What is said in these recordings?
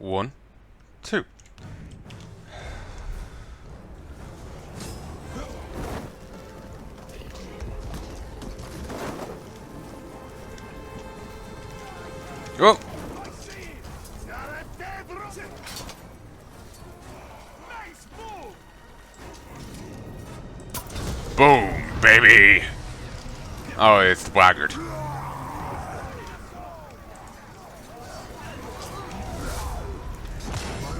1, 2. Go! Boom, baby! Oh, it's the Waggart. My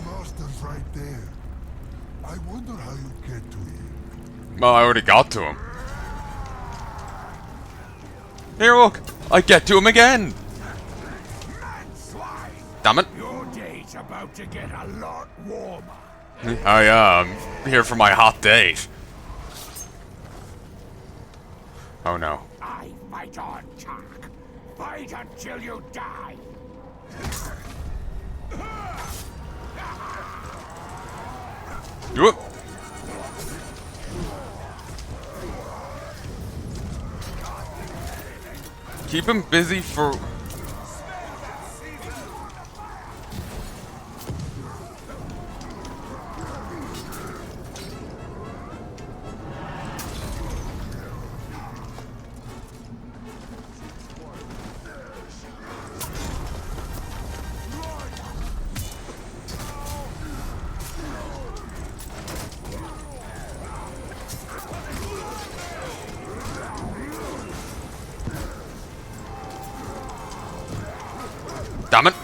master's right there. I wonder how you get to him. Well, I already got to him. Here, look! I get to him again! Damn it! Your day's about to get a lot warmer. Oh yeah, I'm here for my hot date. Oh no. I fight on, Chuck. Fight until you die. Do it! Keep him busy for... Damn it!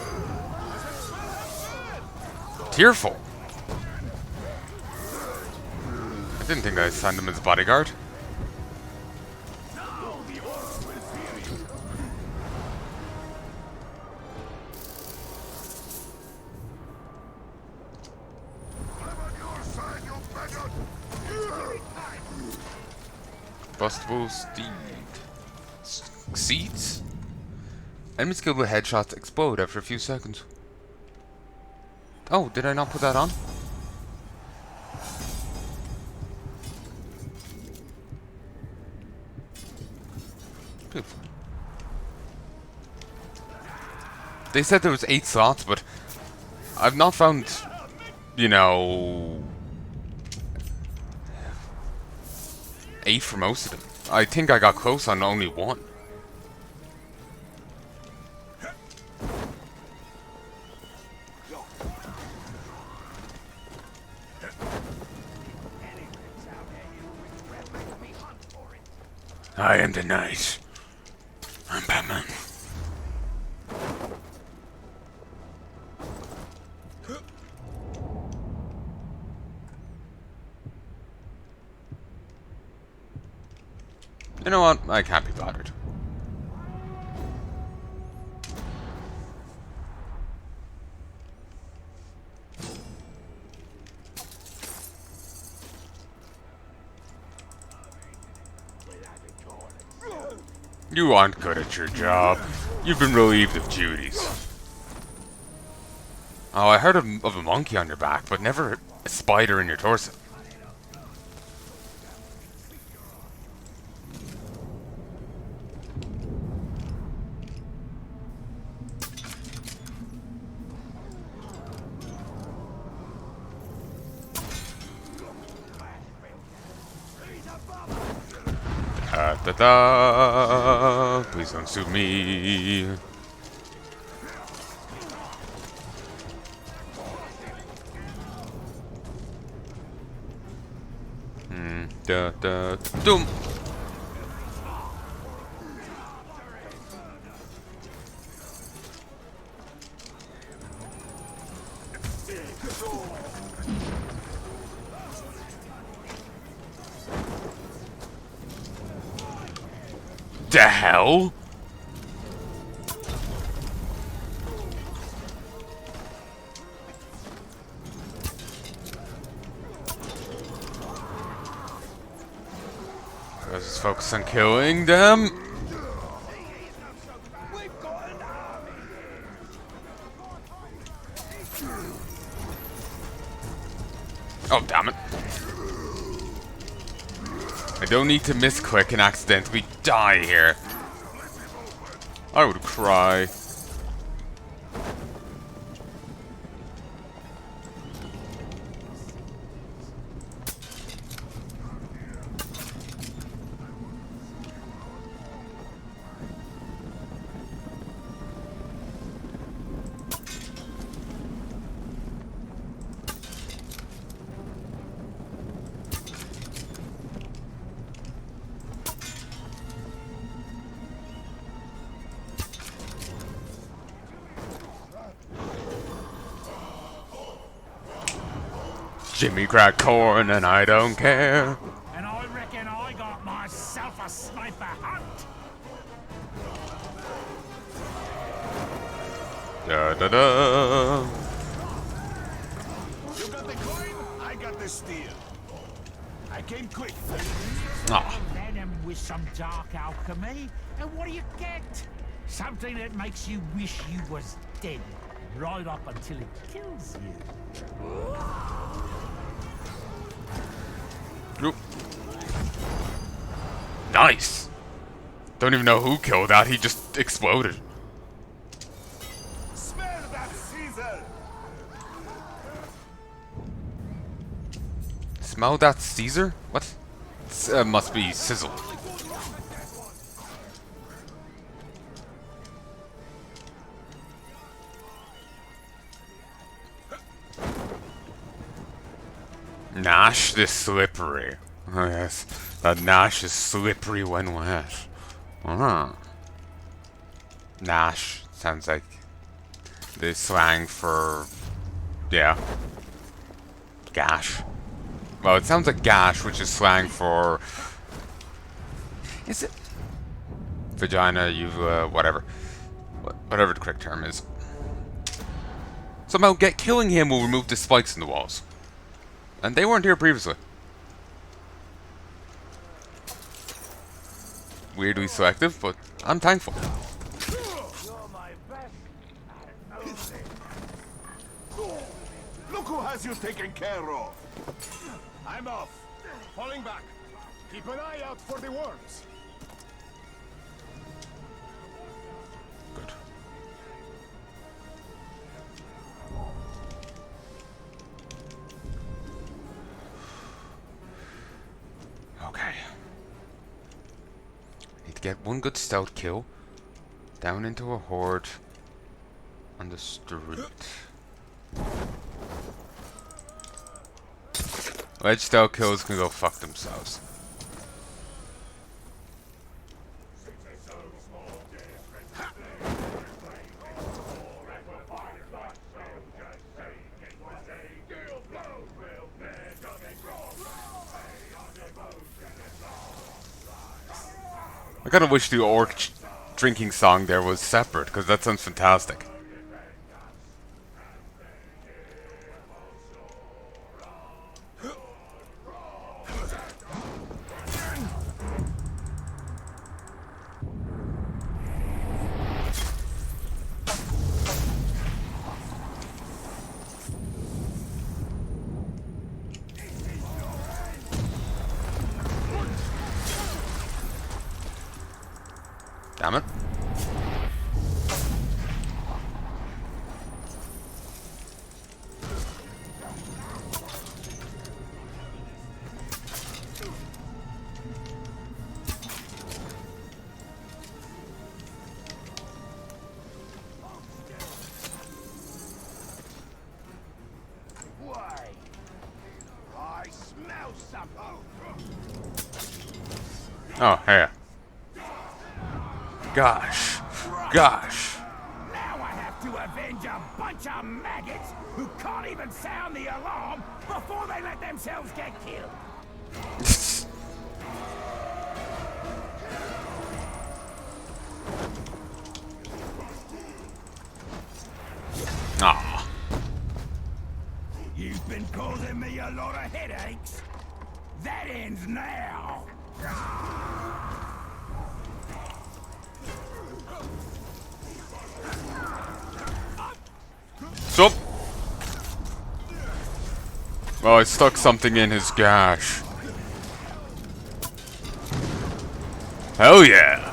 Tearful. I didn't think I'd send him as a bodyguard. Bustable steed. Seeds? Enemy skill with headshots explode after a few seconds. Oh, did I not put that on? Beautiful. They said there was 8 slots, but I've not found, you know, 8 for most of them. I think I got close on only 1. I am the knight. I'm Batman. You know what? I can't be bothered. You aren't good at your job. You've been relieved of duties. Oh, I heard of a monkey on your back, but never a spider in your torso. Da-da-da! Please don't sue me. Da-da-doom! The hell? Let's just focus on killing them. Oh, damn it. I don't need to misclick and accidentally die here. I would cry. Jimmy crack corn and I don't care. And I reckon I got myself a sniper hunt. Da da da. You got the coin, I got the steel. I came quick. Ah, Venom with some dark alchemy, and what do you get? Something that makes you wish you was dead, right up until it kills you. Oop. Nice. Don't even know who killed that. He just exploded. Smell that Caesar! Smell that Caesar? What? Must be sizzle. Nash is slippery. Oh yes, that Nash is slippery when wet. Nash sounds like the slang for, yeah, gash. Well, it sounds like gash, which is slang for, is it? Vagina, uvula, whatever. Whatever the correct term is. Somehow killing him will remove the spikes in the walls. And they weren't here previously. Weirdly selective, but I'm thankful. Look who has you taken care of. I'm off. Falling back. Keep an eye out for the worms. Good. Okay. Need to get one good stealth kill. Down into a horde on the street. Wedge stealth kills can go fuck themselves. I kind of wish the orc drinking song there was separate, because that sounds fantastic. Damn it. Why? I smell something. Oh, Heya. Gosh. Gosh. Now I have to avenge a bunch of maggots who can't even sound the alarm before they let themselves get killed. Aw. You've been causing me a lot of headaches. That ends now. So. Oh, I stuck something in his gash. Hell yeah.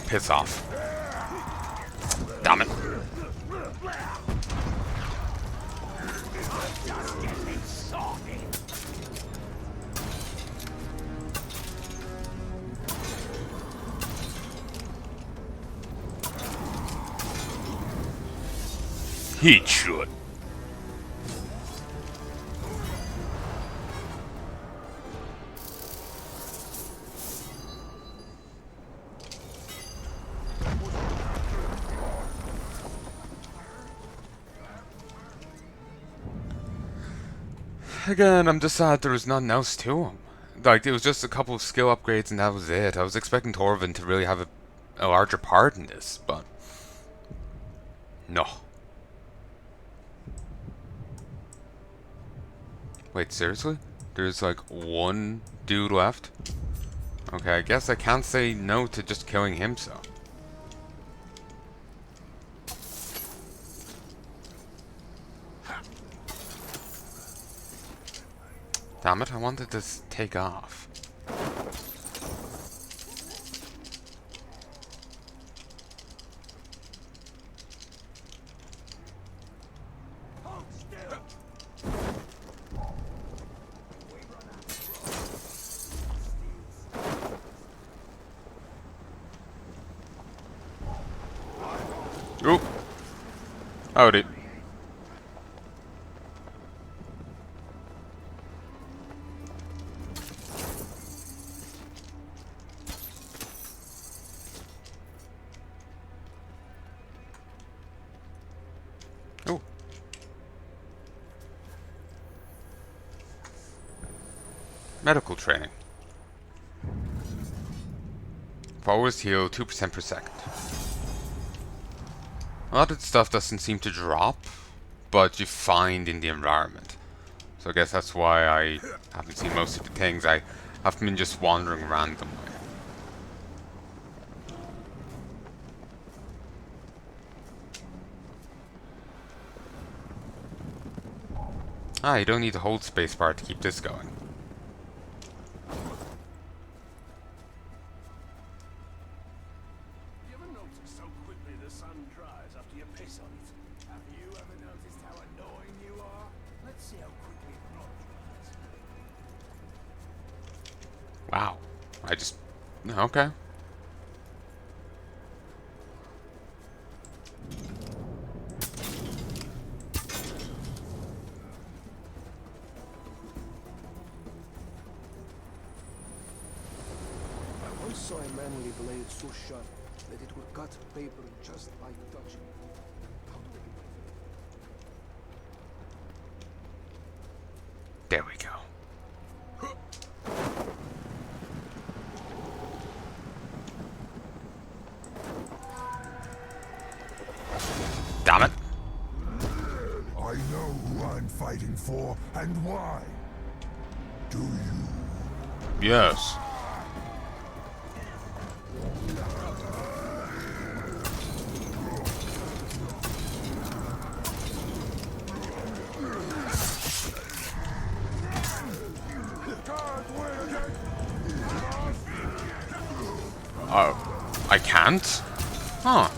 Piss off. Damn it. Headshot. Again, I'm just sad there was nothing else to him. Like, it was just a couple of skill upgrades and that was it. I was expecting Torvin to really have a larger part in this, but... no. Wait, seriously? There's like one dude left? Okay, I guess I can't say no to just killing him, so... damn it, I wanted to take off. Oop. Howdy. Oh. Medical training. Forwards heal 2% per second. A lot of the stuff doesn't seem to drop, but you find in the environment. So I guess that's why I haven't seen most of the things. I have been just wandering randomly. Ah, you don't need to hold spacebar to keep this going. Wow. I just... okay. I once saw a manly blade so sharp that it would cut paper just by touching it. How do they... There we go. Damn it. I know who I'm fighting for and why. Do you? Yes. Oh, I can't? Huh.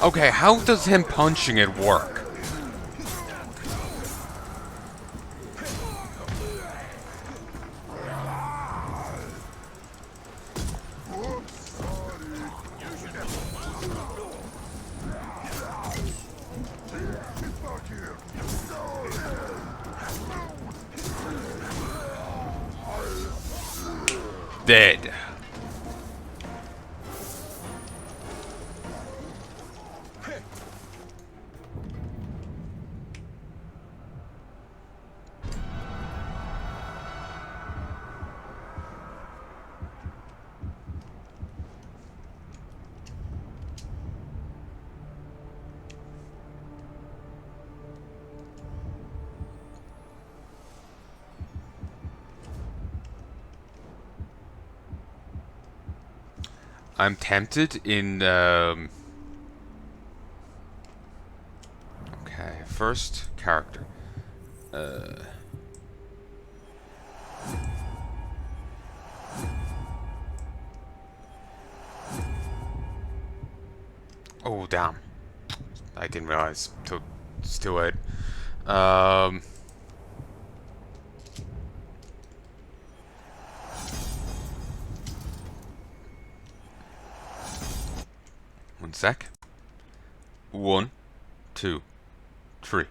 Okay, how does him punching it work? Dead. I'm tempted in, okay, first character. Oh, damn. I didn't realize. So, it's too late. One sec. 1, 2, 3.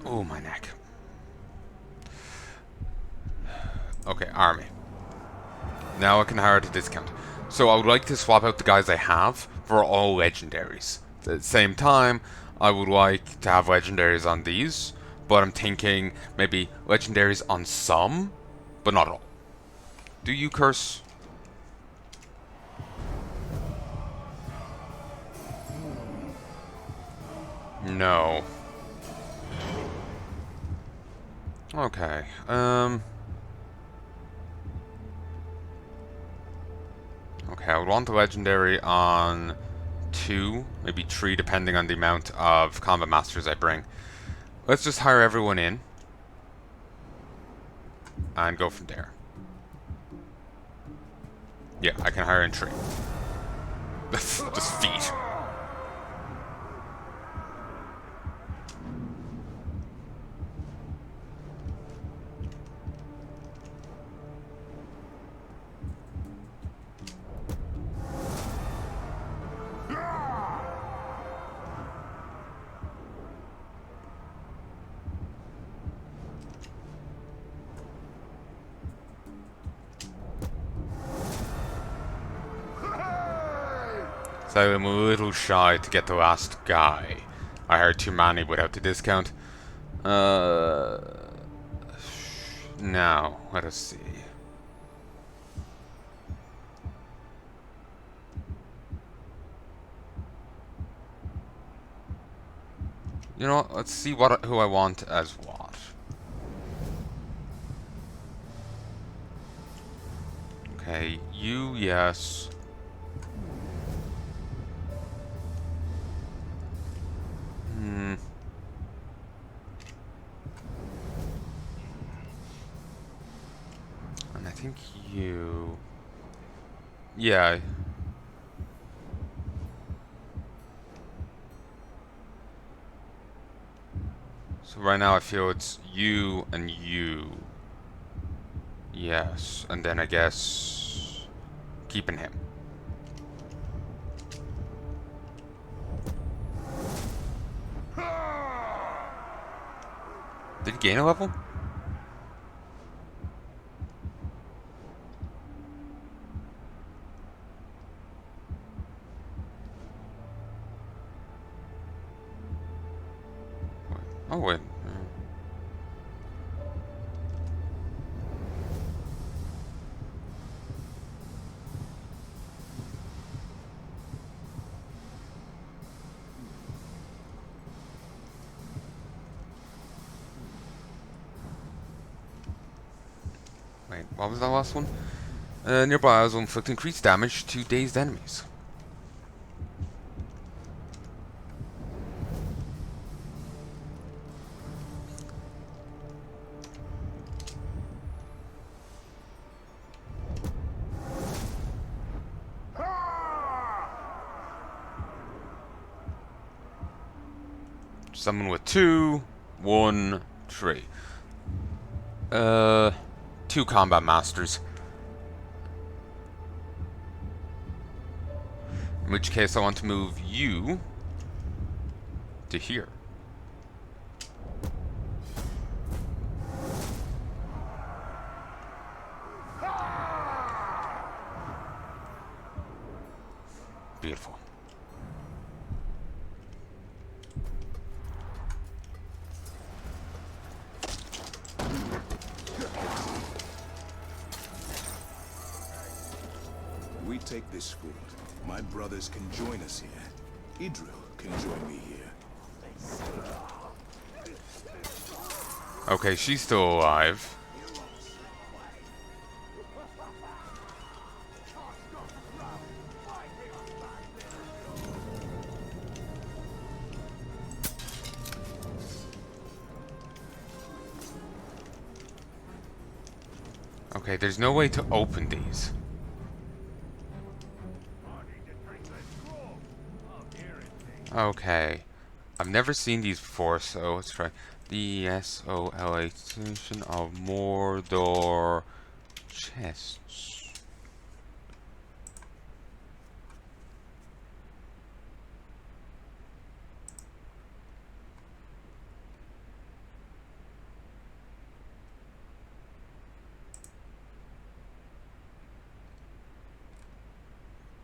Oh, my neck. Okay, army. Now I can hire at a discount. So I would like to swap out the guys I have for all legendaries. At the same time, I would like to have legendaries on these, but I'm thinking maybe legendaries on some, but not all. Do you curse? No. Okay. Okay, I would want the legendary on 2, maybe 3, depending on the amount of combat masters I bring. Let's just hire everyone in and go from there. Yeah, I can hire in 3. Just feet. So I'm a little shy to get the last guy. I hired too many without the discount. Now, let us see. You know what? Let's see who I want as what. Okay, you, yes. And I think you... Yeah. So right now I feel it's you and you. Yes, and then I guess keeping him. Did he gain a level? Oh wait. Wait, what was that last one? Nearby allies will inflict increased damage to dazed enemies. Someone with 2, 1, 3. 2 combat masters. In which case I want to move you to here. Beautiful. We take this field. My brothers can join us here. Idril can join me here. Okay, she's still alive. Okay, there's no way to open these. Okay. I've never seen these before, so let's try. Desolation of Mordor chests.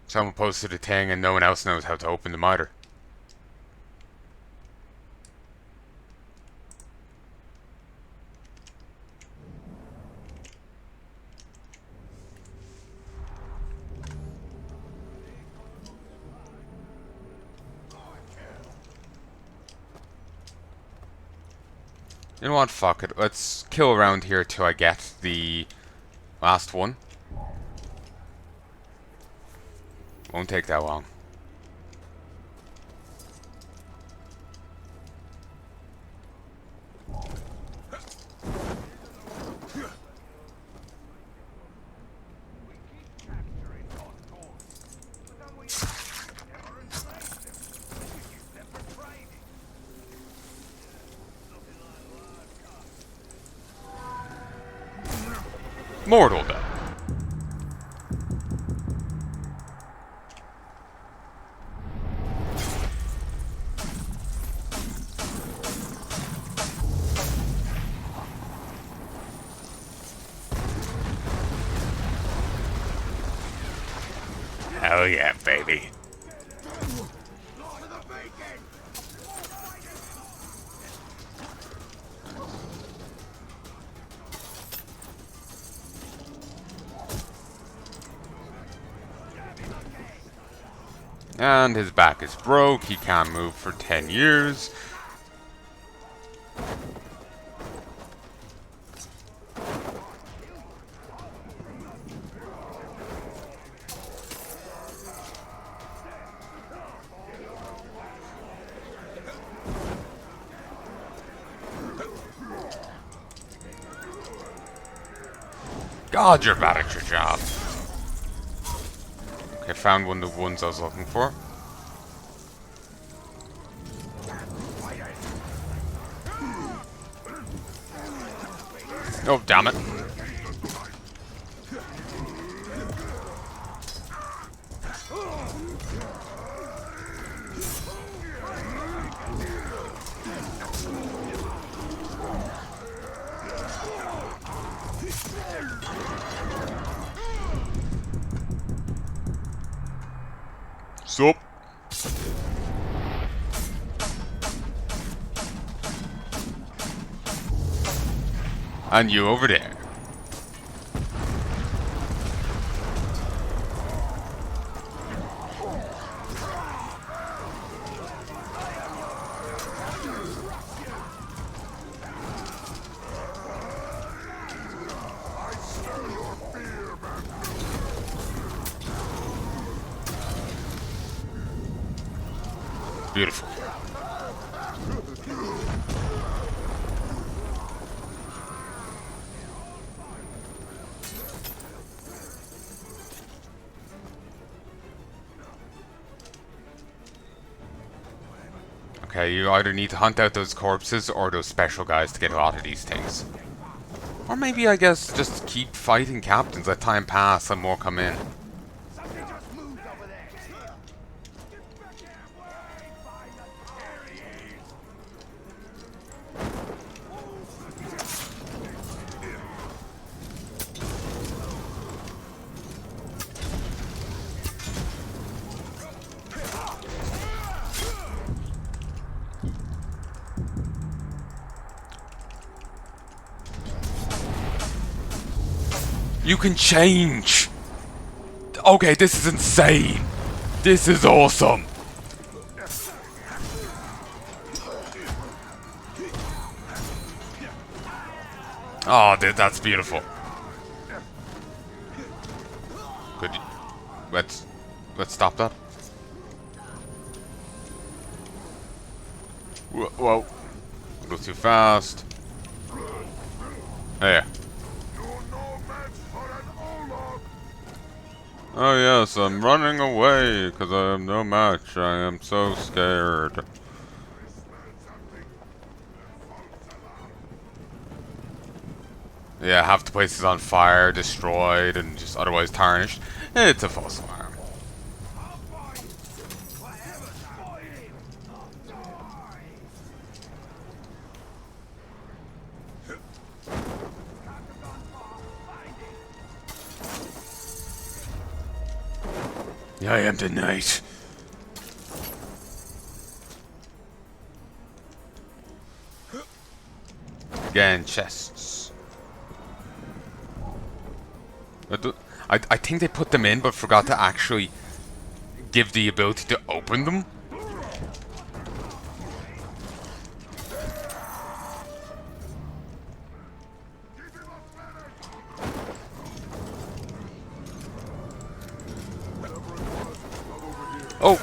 Someone posted a thing and no one else knows how to open them either. You know what? Fuck it. Let's kill around here till I get the last one. Won't take that long. Mordor then. Hell yeah, baby. And his back is broke, he can't move for 10 years. God, you're bad at your job. Okay, found one of the ones I was looking for. Oh, damn it. Sup? And you over there. Beautiful. Okay, you either need to hunt out those corpses or those special guys to get a lot of these things. Or maybe, I guess, just keep fighting captains, let time pass and more come in. You can change! Okay, this is insane! This is awesome! Oh, dude, that's beautiful. Good. Let's stop that. Whoa. Go too fast. There. You're no match for Oh yes, I'm running away because I am no match. I am so scared. Yeah, half the place is on fire, destroyed, and just otherwise tarnished. It's a false alarm. Yeah, I am the knight. Again, chests. I think they put them in, but forgot to actually give the ability to open them. Oh!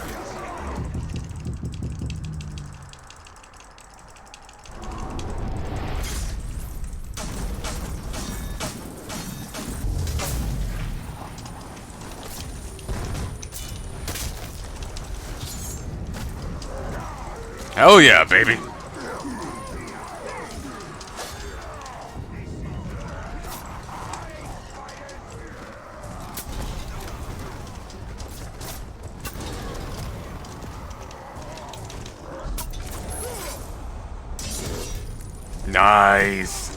Hell yeah, baby! Nice!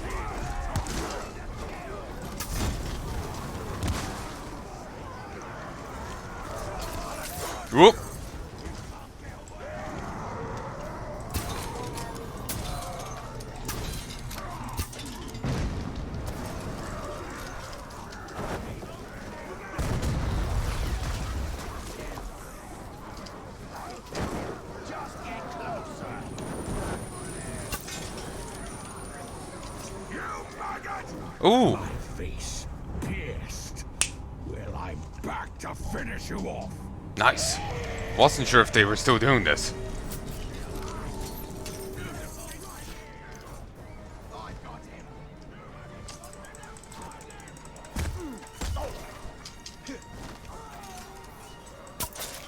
Whoop! Ooh! My face pierced. Well, I'm back to finish you off. Nice. Wasn't sure if they were still doing this.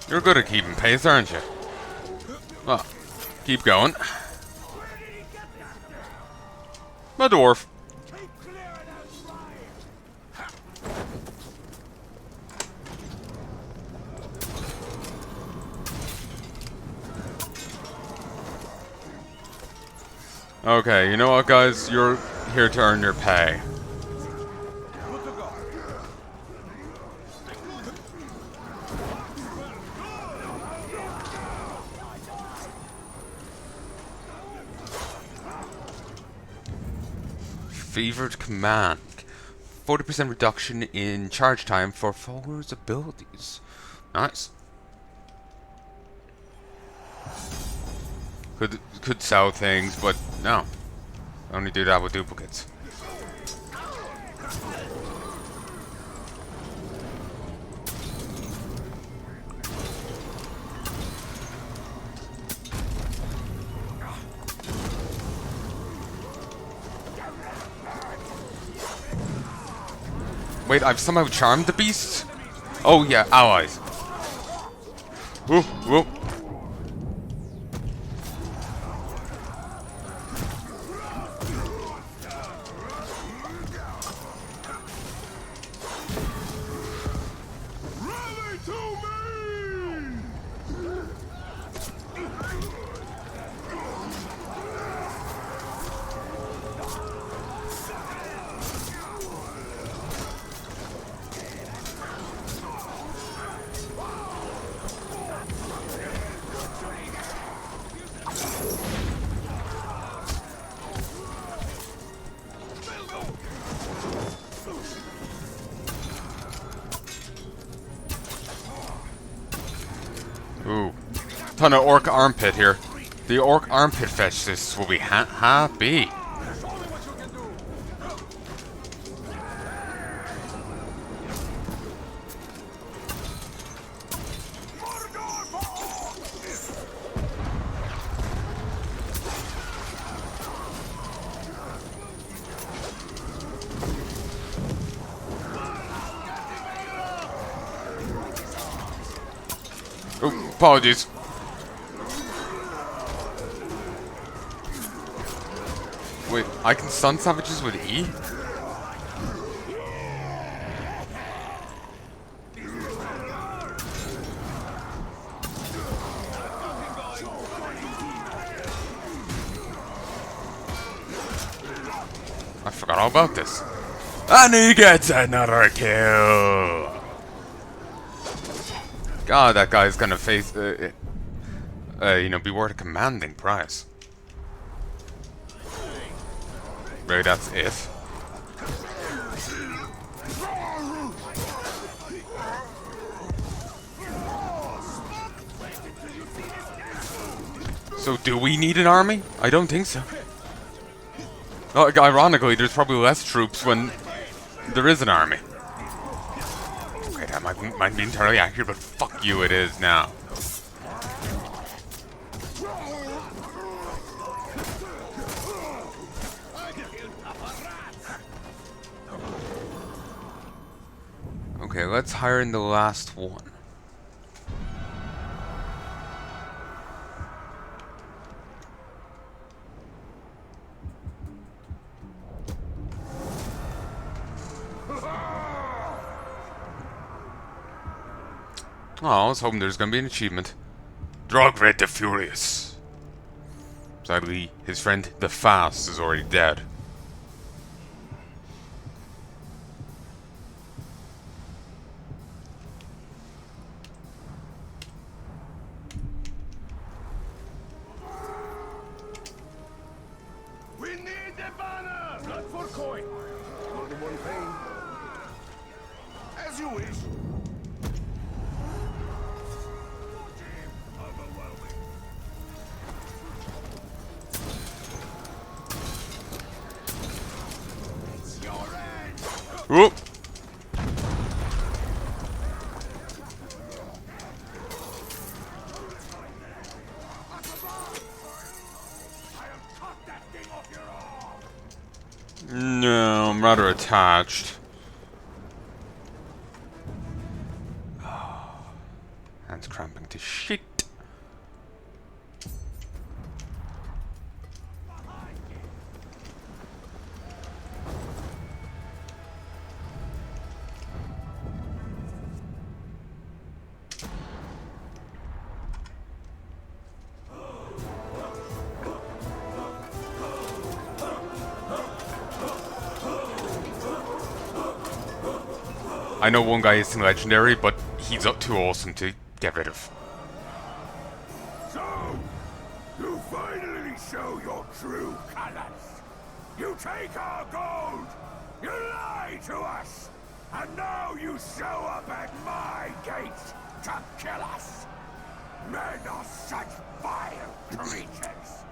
You're good at keeping pace, aren't you? Well, keep going. My dwarf. Okay, you know what, guys? You're here to earn your pay. Favored command. 40% reduction in charge time for followers' abilities. Nice. Could sell things, but no. Only do that with duplicates. Wait, I've somehow charmed the beast? Oh yeah, allies. Whoop, whoop. Ooh. Ton of orc armpit here. The orc armpit fetishists will be happy. Apologies. Wait, I can stun savages with E? I forgot all about this. And he gets another kill! God, that guy's gonna face, you know, be worth a commanding price. Really, that's it? So, do we need an army? I don't think so. Oh, ironically, there's probably less troops when there is an army. Okay, that might be entirely accurate, but fuck you, it is now. Okay, let's hire in the last one. Oh, I was hoping there's gonna be an achievement. Drogred the Furious. Sadly, his friend the Fast is already dead. We need the banner! Not for coin. More than one thing. As you wish. Whoop! No, I'm rather attached. Hands cramping to shit. I know one guy isn't legendary, but he's up too awesome to get rid of. So, you finally show your true colors. You take our gold. You lie to us. And now you show up at my gates to kill us. Men are such vile creatures.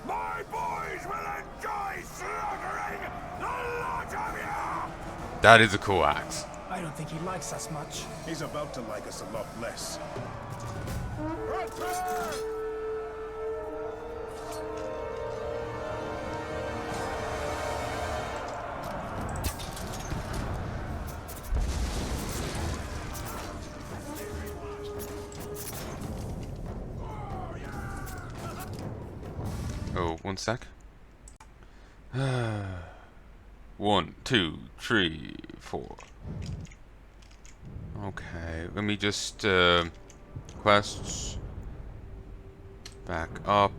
My boys will enjoy slaughtering the lot of you! That is a cool axe. I don't think he likes us much. He's about to like us a lot less. Oh, one sec. 1, 2, 3, 4. Okay, let me just quests back up.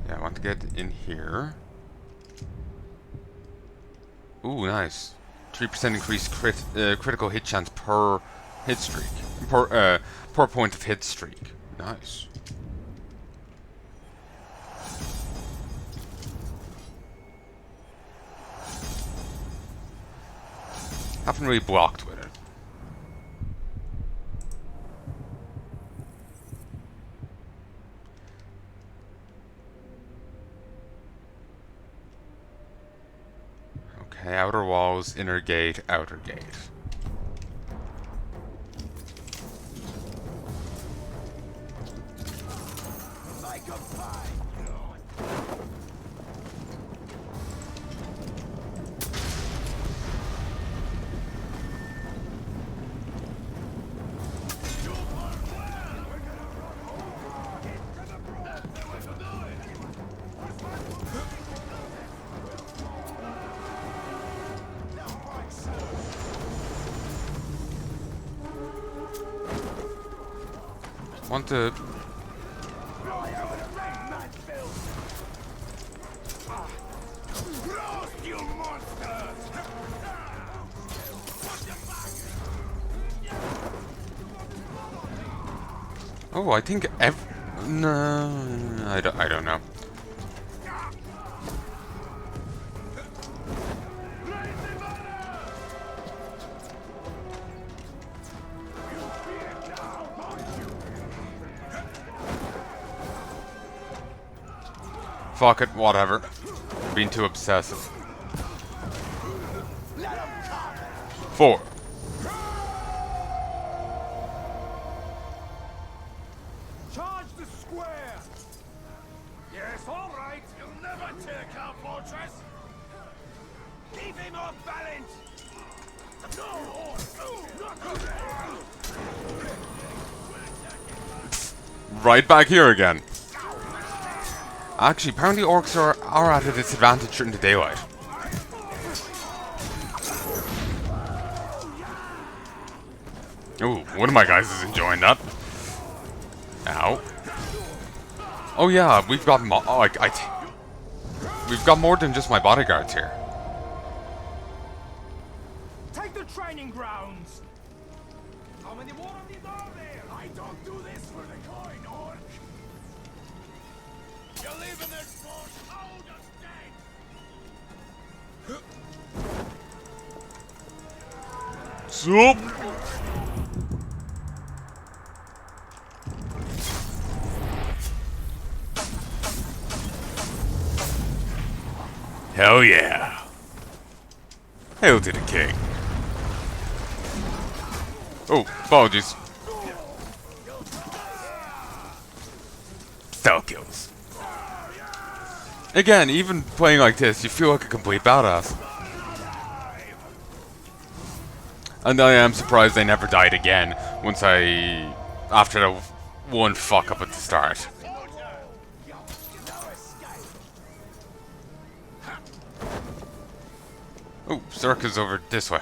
Yeah, I want to get in here. Ooh, nice. 3% increased critical hit chance per hit streak. Per point of hit streak. Nice. Haven't really blocked with it. Okay, outer walls, inner gate, outer gate. want to... Oh, I think no, I don't know. Fuck it, whatever. Being too obsessive. 4. Charge the square! Yes, all right. You'll never take our fortress. Keep him off balance. Right back here again. Actually, apparently orcs are at a disadvantage during the daylight. Ooh, one of my guys is enjoying that. Ow. Oh yeah, we've got we've got more than just my bodyguards here. Take the training grounds. How many more of these are there? I don't do this for the coin, orc. You're leaving this fort. Hold us dead. Soup. Hell yeah. Hail to the king. Oh, apologies. Style kills. Again, even playing like this, you feel like a complete badass. And I am surprised they never died again after the one fuck up at the start. Oh, Circa's over this way.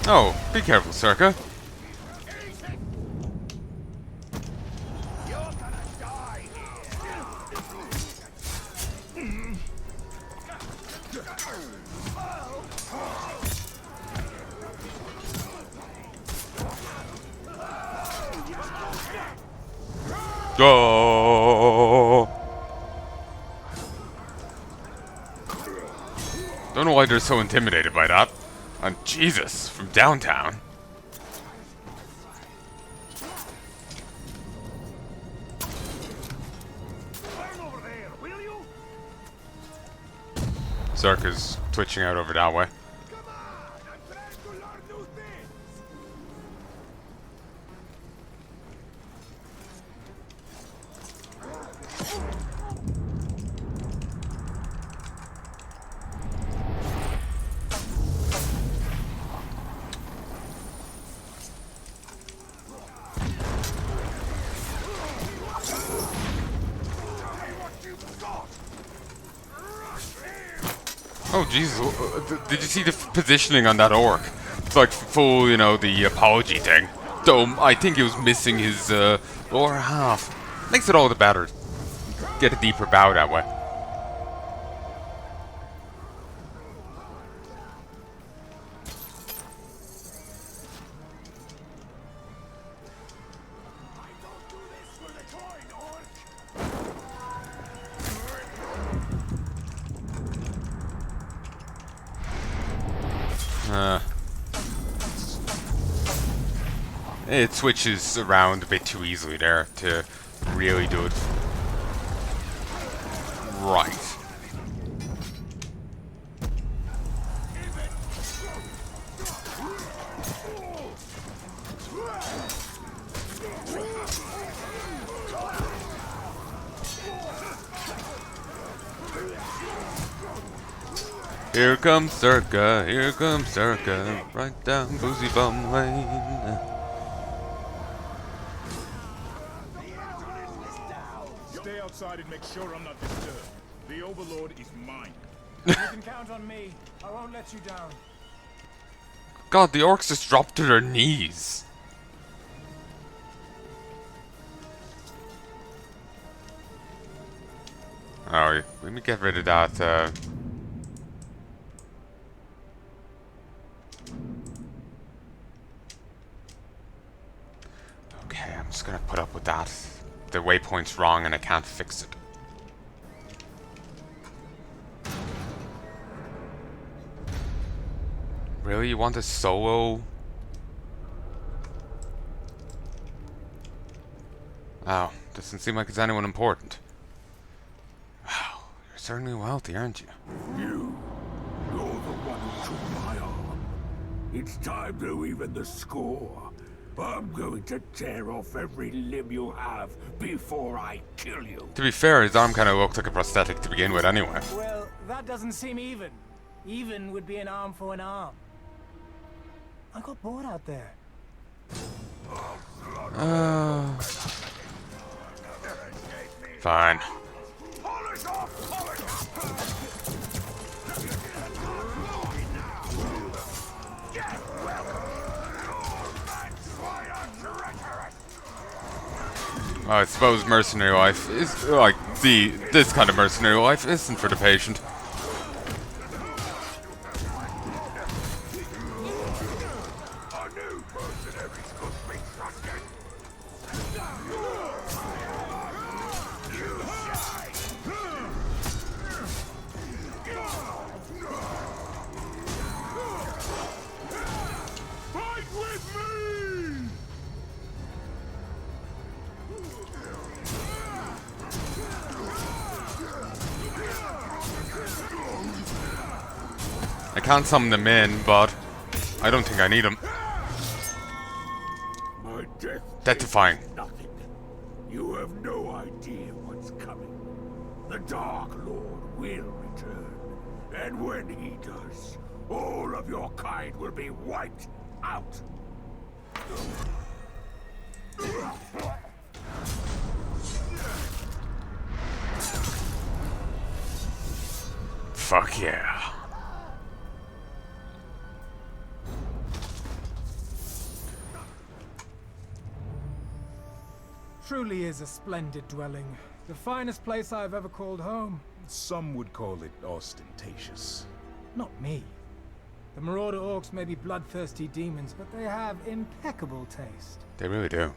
Oh, be careful, Circa. Go! Don't know why they're so intimidated by that. And Jesus, from downtown. Zarka's twitching out over that way. Oh Jesus! Did you see the positioning on that orc? It's like full, you know, the apology thing. Though I think he was missing his lower half. Makes it all the better. Get a deeper bow that way. It switches around a bit too easily there to really do it right. Here comes Circa, right down Boozy Bum Lane. Stay outside and make sure I'm not disturbed. The Overlord is mine. You can count on me. I won't let you down. God, the orcs just dropped to their knees. Oh, let me get rid of that, Okay, I'm just gonna put up with that. The waypoint's wrong and I can't fix it. Really? You want a solo? Wow, doesn't seem like it's anyone important. Wow, you're certainly wealthy, aren't you? You're the one who took my arm. It's time to even the score. I'm going to tear off every limb you have before I kill you. To be fair, his arm kind of looked like a prosthetic to begin with anyway. Well, that doesn't seem even. Even would be an arm for an arm. I got bored out there. Fine. Polish off! Polish off! Get welcome! I suppose mercenary life is like this kind of mercenary life isn't for the patient. I can't summon them in, but I don't think I need them. My death Deathifying. is nothing. You have no idea what's coming. The Dark Lord will return. And when he does, all of your kind will be wiped out. Fuck yeah. Truly is a splendid dwelling. The finest place I've ever called home. Some would call it ostentatious. Not me. The Marauder orcs may be bloodthirsty demons, but they have impeccable taste. They really do.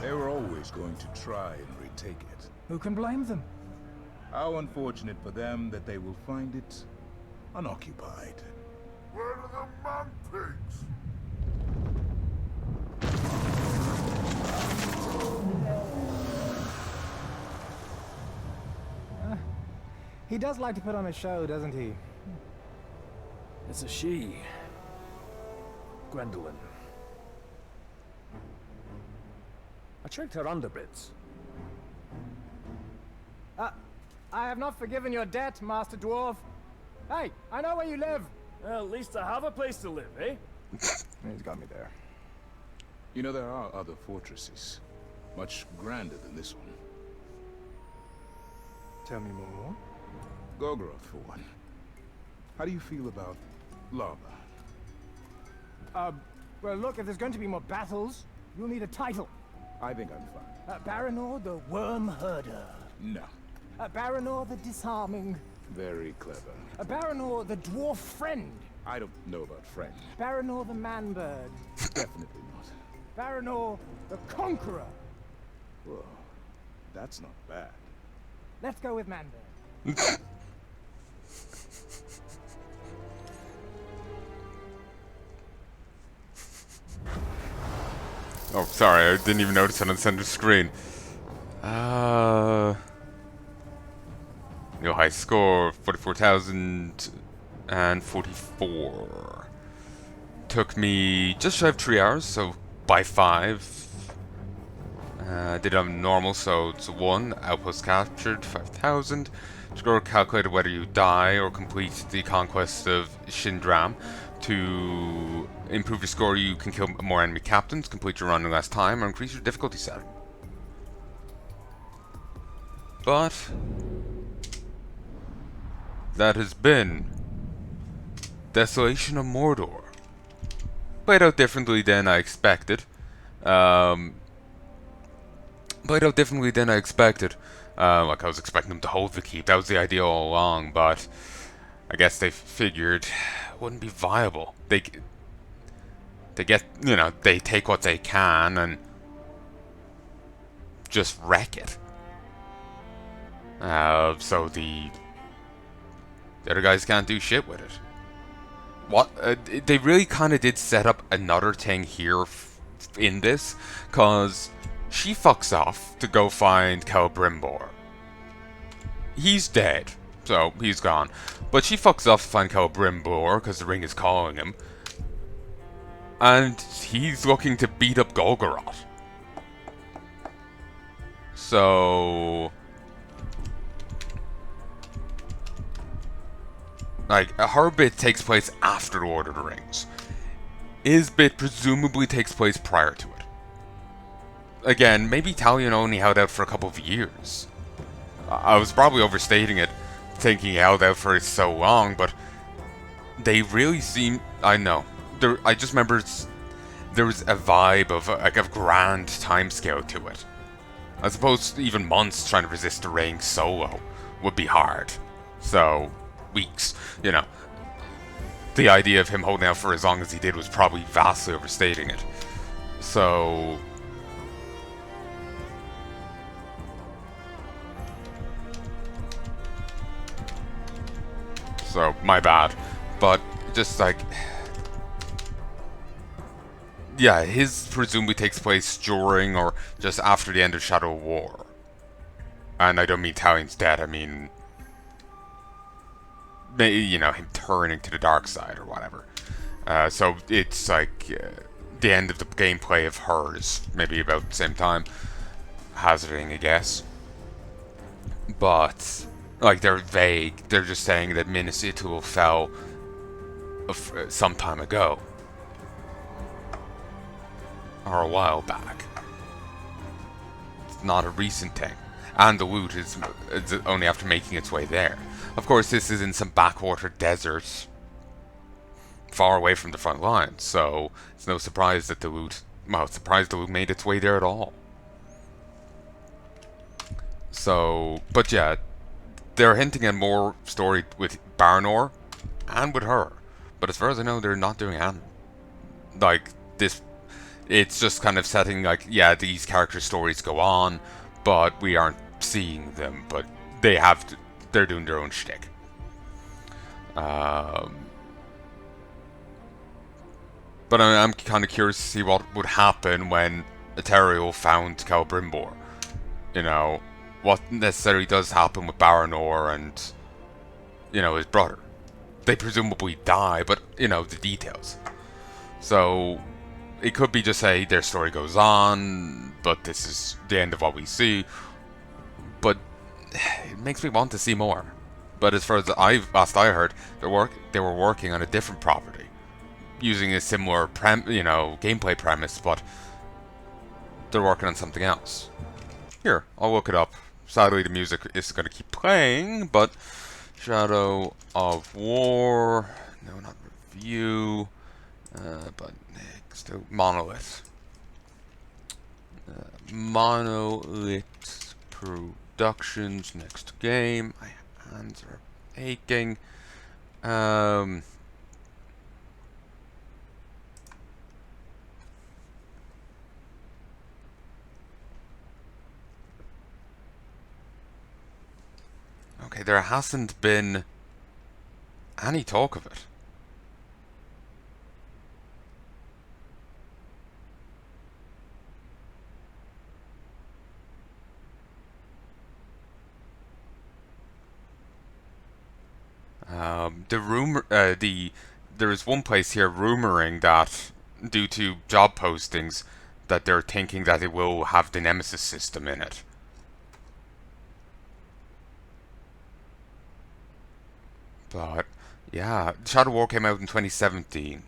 They were always going to try and retake it. Who can blame them? How unfortunate for them that they will find it unoccupied. Where are the man pigs? He does like to put on a show, doesn't he? It's a she. Gwendolyn. I checked her underbits. I have not forgiven your debt, Master Dwarf. Hey, I know where you live. Well, at least I have a place to live, eh? He's got me there. You know, there are other fortresses, much grander than this one. Tell me more. Gorgoroth, for one. How do you feel about lava? Well, look, if there's going to be more battles, you'll need a title. I think I'm fine. Baranor the Worm Herder. No. Baranor the Disarming. Very clever. Baranor the Dwarf Friend. I don't know about friend. Baranor the Manbird. Definitely not. Baranor the Conqueror. Whoa. That's not bad. Let's go with Manbird. Oh, sorry, I didn't even notice it on the center screen. Your high score, 44,044. Took me just shy of 3 hours, so by 5. Did on normal, so it's 1. Outpost captured, 5,000. Score calculated whether you die or complete the conquest of Shindram. To improve your score, you can kill more enemy captains, complete your run in less time, or increase your difficulty setting. But that has been Desolation of Mordor. Played out differently than I expected. Like, I was expecting them to hold the keep. That was the idea all along, but I guess they figured it wouldn't be viable. They get, you know, they take what they can and just wreck it. So the other guys can't do shit with it. What they really kind of did set up another thing here in this, cause she fucks off to go find Celebrimbor. He's dead, so he's gone. But she fucks off to find Celebrimbor because the ring is calling him, and he's looking to beat up Golgoroth. So, like, her bit takes place after the Lord of the Rings. His bit presumably takes place prior to it. Again, maybe Talion only held out for a couple of years. I was probably overstating it, thinking he held out for so long, but they really seem... I know. I just remember there was a vibe of like a grand timescale to it. I suppose even months trying to resist the ring solo would be hard. So, weeks, you know. The idea of him holding out for as long as he did was probably vastly overstating it. So... my bad. But, just like... yeah, his presumably takes place during or just after the end of Shadow War. And I don't mean Talion's dead, I mean... you know, him turning to the dark side or whatever. So it's like the end of the gameplay of hers, maybe about the same time. Hazarding a guess. But, like, they're vague. They're just saying that Minas Ithil fell some time ago. Or a while back. It's not a recent thing. And the loot is only after making its way there. Of course, this is in some backwater desert, far away from the front lines, so it's no surprise that the loot... well, it's surprised the loot made its way there at all. So, but yeah, they're hinting at more story with Baranor and with her. But as far as I know, they're not doing anything. Like, this... it's just kind of setting, like, yeah, these character stories go on, but we aren't seeing them, but they have to... they're doing their own shtick. But I'm kind of curious to see what would happen when Ethereal found Celebrimbor. You know, what necessarily does happen with Baranor and, you know, his brother. They presumably die, but, you know, the details. So, it could be just say their story goes on, but this is the end of what we see. But it makes me want to see more. But as far as last I heard, they were working on a different property, using a similar gameplay premise, but they're working on something else. Here, I'll look it up. Sadly, the music is going to keep playing, but Shadow of War, no, not review, but next, Monolith. Monolith Productions, next game. My hands are aching. Okay, there hasn't been any talk of it. There is one place here rumoring that due to job postings that they're thinking that it will have the Nemesis system in it. But yeah, Shadow War came out in 2017,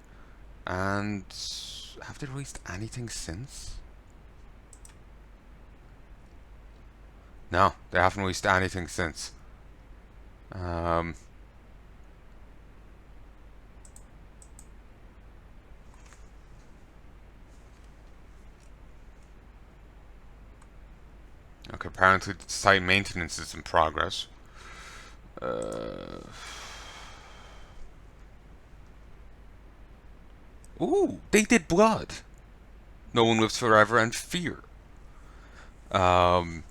and have they released anything since? No, they haven't released anything since. Okay, apparently the site maintenance is in progress. Ooh, they did Blood. No One Lives Forever and Fear. I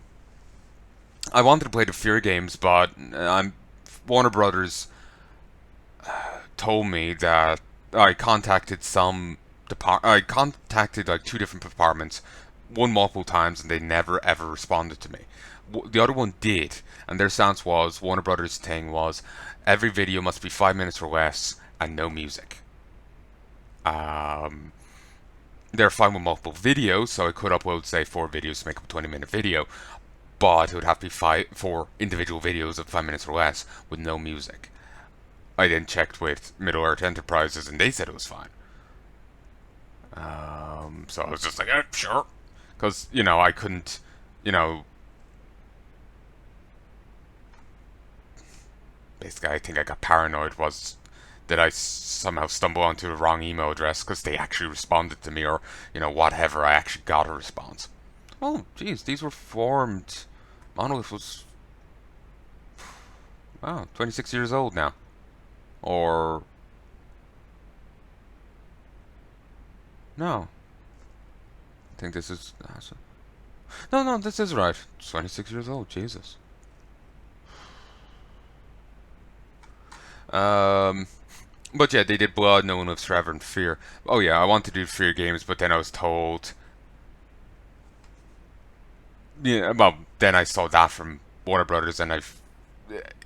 wanted to play the Fear games, but Warner Brothers told me that I contacted I contacted like 2 different departments, one multiple times, and they never ever responded to me. The other one did, and their stance was Warner Brothers' thing was every video must be 5 minutes or less and no music. They're fine with multiple videos, so I could upload, say, 4 videos to make up a 20-minute video, but it would have to be 4 individual videos of 5 minutes or less with no music. I then checked with Middle-earth Enterprises, and they said it was fine. So I was just like, sure. Because, I couldn't, basically I think I got paranoid was that I somehow stumble onto the wrong email address because they actually responded to me, or, whatever, I actually got a response. Oh, geez, these were formed. Monolith was, wow, 26 years old now. Or, no. I think this is, no, this is right. 26 years old, Jesus. But yeah, they did Blood, No One Lives Forever, and Fear. Oh yeah, I wanted to do Fear games, but then I was told... Yeah, well, then I saw that from Warner Brothers, and it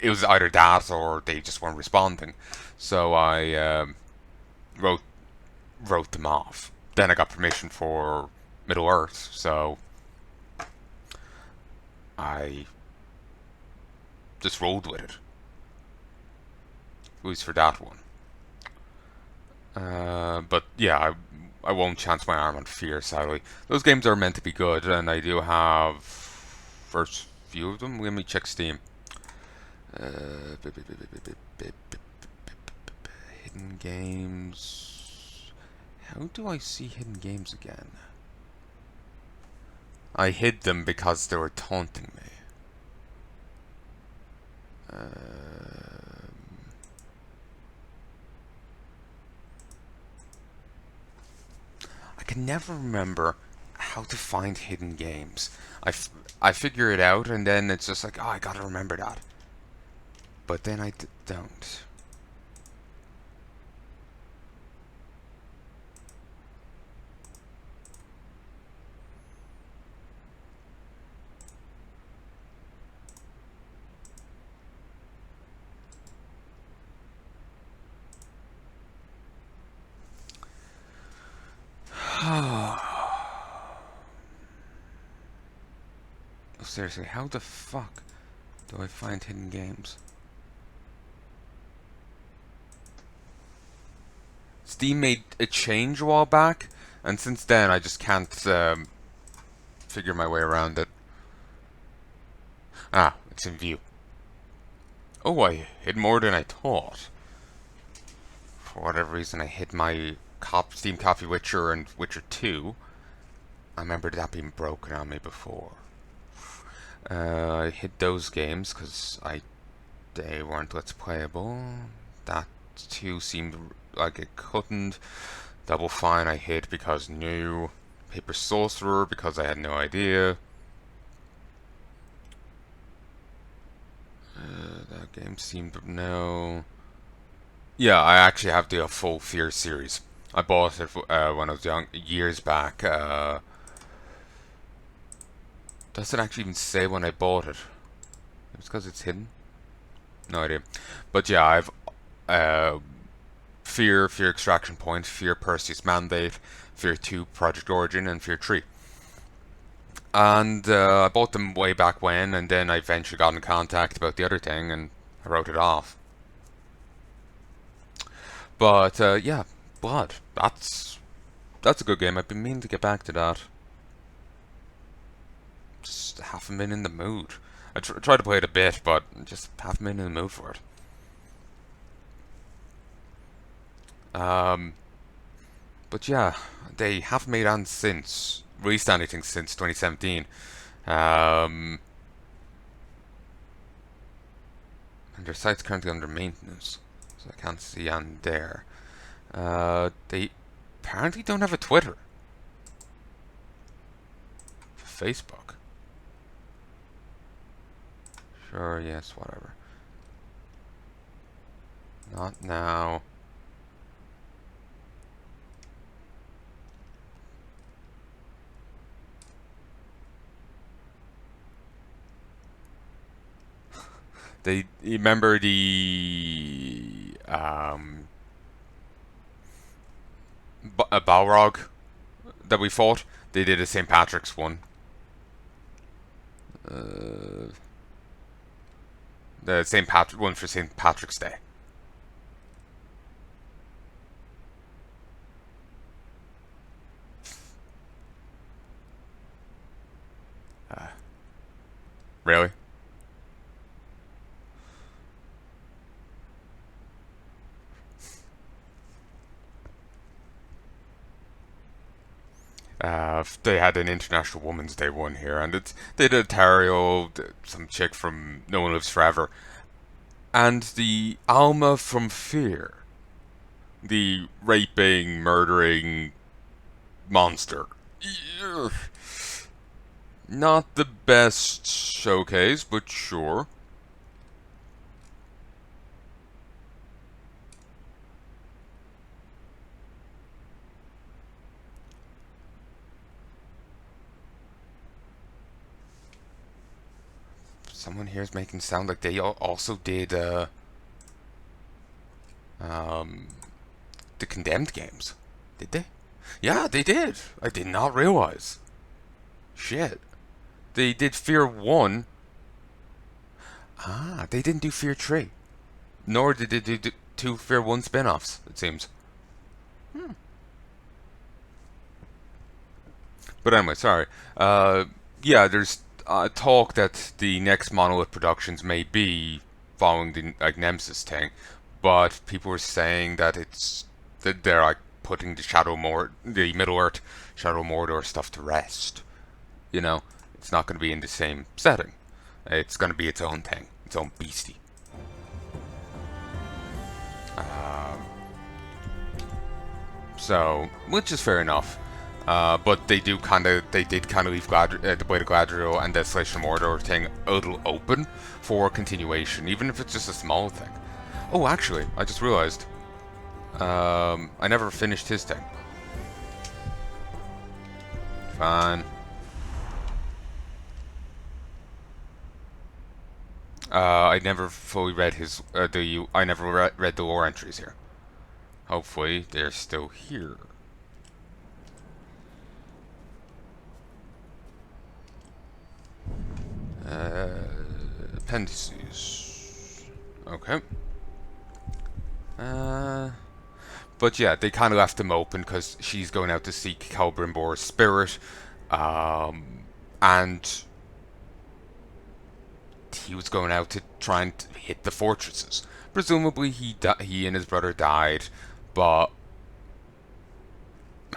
was either that or they just weren't responding. So I wrote them off. Then I got permission for Middle-earth, so I just rolled with it. At least for that one. But yeah, I won't chance my arm on Fear, sadly. Those games are meant to be good, and I do have first few of them. Let me check Steam. Hidden games. How do I see hidden games again? I hid them because they were taunting me. I can never remember how to find hidden games. I figure it out, and then it's just like, oh, I gotta remember that. But then I don't. Seriously, how the fuck do I find hidden games? Steam made a change a while back, and since then I just can't figure my way around it. Ah, it's in view. Oh, I hid more than I thought. For whatever reason, I hid my Steam copy Witcher and Witcher 2. I remember that being broken on me before. I hid those games because they weren't Let's Playable. That too seemed like it couldn't. Double Fine I hid because new. Paper Sorcerer because I had no idea. That game seemed no. Yeah, I actually have the full Fear series. I bought it when I was young, years back. Does it actually even say when I bought it? It's because it's hidden. No idea. But yeah, I've Fear Extraction Point, Fear Perseus Mandate, Fear 2 Project Origin and Fear 3. And I bought them way back when, and then I eventually got in contact about the other thing, and I wrote it off. But yeah, Blood. That's a good game. I've been meaning to get back to that. Just haven't been in the mood. I tried to play it a bit, but just haven't been in the mood for it. But yeah, they haven't made on since released anything since 2017. And their site's currently under maintenance, so I can't see on there. They apparently don't have a Twitter. Facebook. Sure, yes, whatever. Not now. You remember the Balrog that we fought? They did a St. Patrick's one. The St. Patrick one for St. Patrick's Day. Really? They had an International Women's Day one here, and they did Tario, some chick from No One Lives Forever, and the Alma from Fear, the raping, murdering monster. Ugh. Not the best showcase, but sure. Someone here is making sound like they also did the Condemned games. Did they? Yeah, they did. I did not realize. Shit. They did Fear 1. Ah, they didn't do Fear 3. Nor did they do 2 Fear 1 spin-offs, it seems. But anyway, sorry. Yeah, there's talk that the next Monolith Productions may be following the Nemesis thing, but people were saying that they're like putting the Middle-earth Shadow Mordor stuff to rest. You know, it's not going to be in the same setting. It's going to be its own thing, its own beastie. So, which is fair enough. But they did kind of leave the Blade of Galadriel and Desolation of Mordor thing a little open for continuation, even if it's just a small thing. Oh, actually, I just realized, I never finished his thing. Fine. I never fully read his, I never read the lore entries here. Hopefully, they're still here. Appendices. Okay. But yeah, they kind of left him open because she's going out to seek Celebrimbor's spirit, and he was going out to try and hit the fortresses. Presumably, he and his brother died, but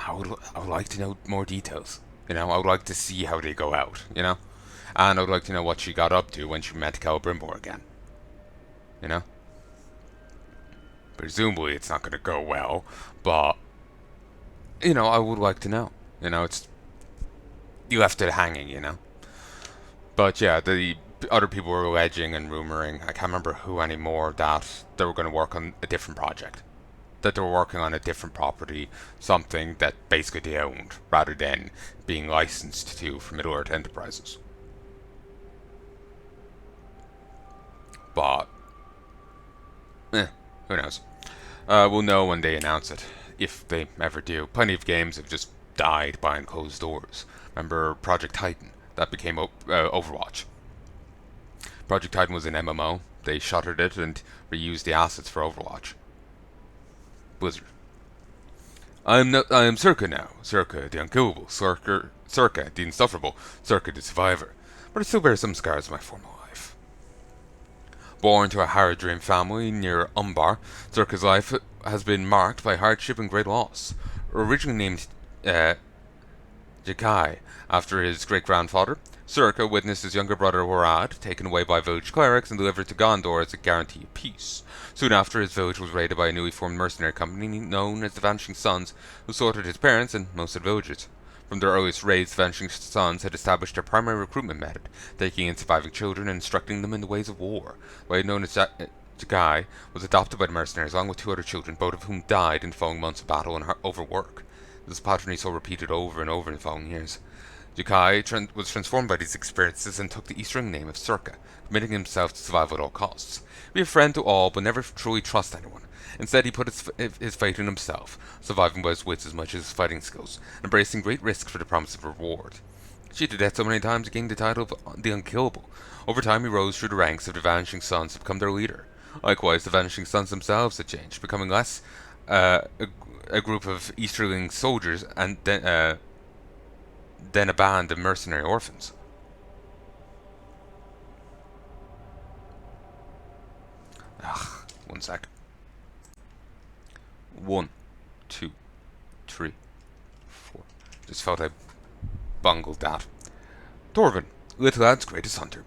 I would like to know more details. You know, I would like to see how they go out. You know. And I would like to know what she got up to when she met Celebrimbor again. You know? Presumably it's not going to go well, but, you know, I would like to know. You know, you left it hanging, you know? But yeah, the other people were alleging and rumoring, I can't remember who anymore, that they were going to work on a different project. That they were working on a different property, something that basically they owned, rather than being licensed to for Middle-earth Enterprises. But, who knows? We'll know when they announce it. if they ever do. Plenty of games have just died behind closed doors. Remember Project Titan? That became Overwatch. Project Titan was an MMO. They shuttered it and reused the assets for Overwatch. Blizzard. I am Circa now. Circa the unkillable. Circa the insufferable. Circa the survivor. But I still bear some scars of my former life. Born to a Haradrim family near Umbar, Circa's life has been marked by hardship and great loss. Originally named Jakai after his great-grandfather, Circa witnessed his younger brother Warad taken away by village clerics and delivered to Gondor as a guarantee of peace. Soon after, his village was raided by a newly formed mercenary company known as the Vanishing Sons, who slaughtered his parents and most of the villagers. From their earliest raids, the Vanishing Sons had established their primary recruitment method, taking in surviving children and instructing them in the ways of war. The way known as Jagai was adopted by the mercenaries along with 2 other children, both of whom died in the following months of battle and overwork. This pattern he saw repeated over and over in the following years. Jakai was transformed by these experiences and took the Eastern name of Circa, committing himself to survival at all costs. Be a friend to all, but never truly trust anyone. Instead, he put his faith in himself, surviving by his wits as much as his fighting skills, embracing great risks for the promise of reward. Cheated death so many times he gained the title of the Unkillable. Over time, he rose through the ranks of the Vanishing Sons to become their leader. Likewise, the Vanishing Sons themselves had changed, becoming less a group of Easterling soldiers and then a band of mercenary orphans. One sec. 1, 2, 3, 4. Just felt I bungled that. Torvin, little lad's greatest hunter.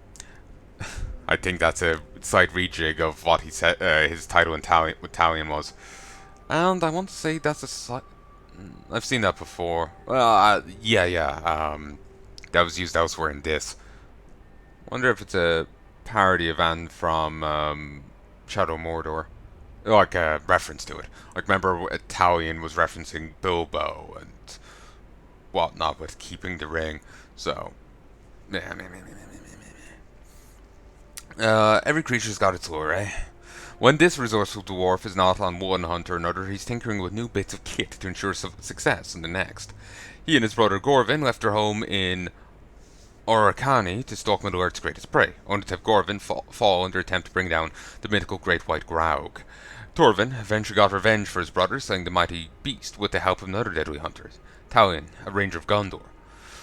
I think that's a slight rejig of what he said his title in Italian was. And I want to say that's a slight... I've seen that before. Well, yeah. That was used elsewhere in this. Wonder if it's a parody of Anne from Shadow Mordor. Like a reference to it. Like, remember Italian was referencing Bilbo and whatnot with keeping the ring. So, every creature's got its lure, eh? When this resourceful dwarf is not on one hunt or another, he's tinkering with new bits of kit to ensure success in the next. He and his brother Gorvin left their home in Orakani to stalk Middle-earth's greatest prey, only to have Gorvin fall in their attempt to bring down the mythical Great White Graug. Torvin eventually got revenge for his brother, slaying the mighty beast with the help of another deadly hunter, Talion, a ranger of Gondor.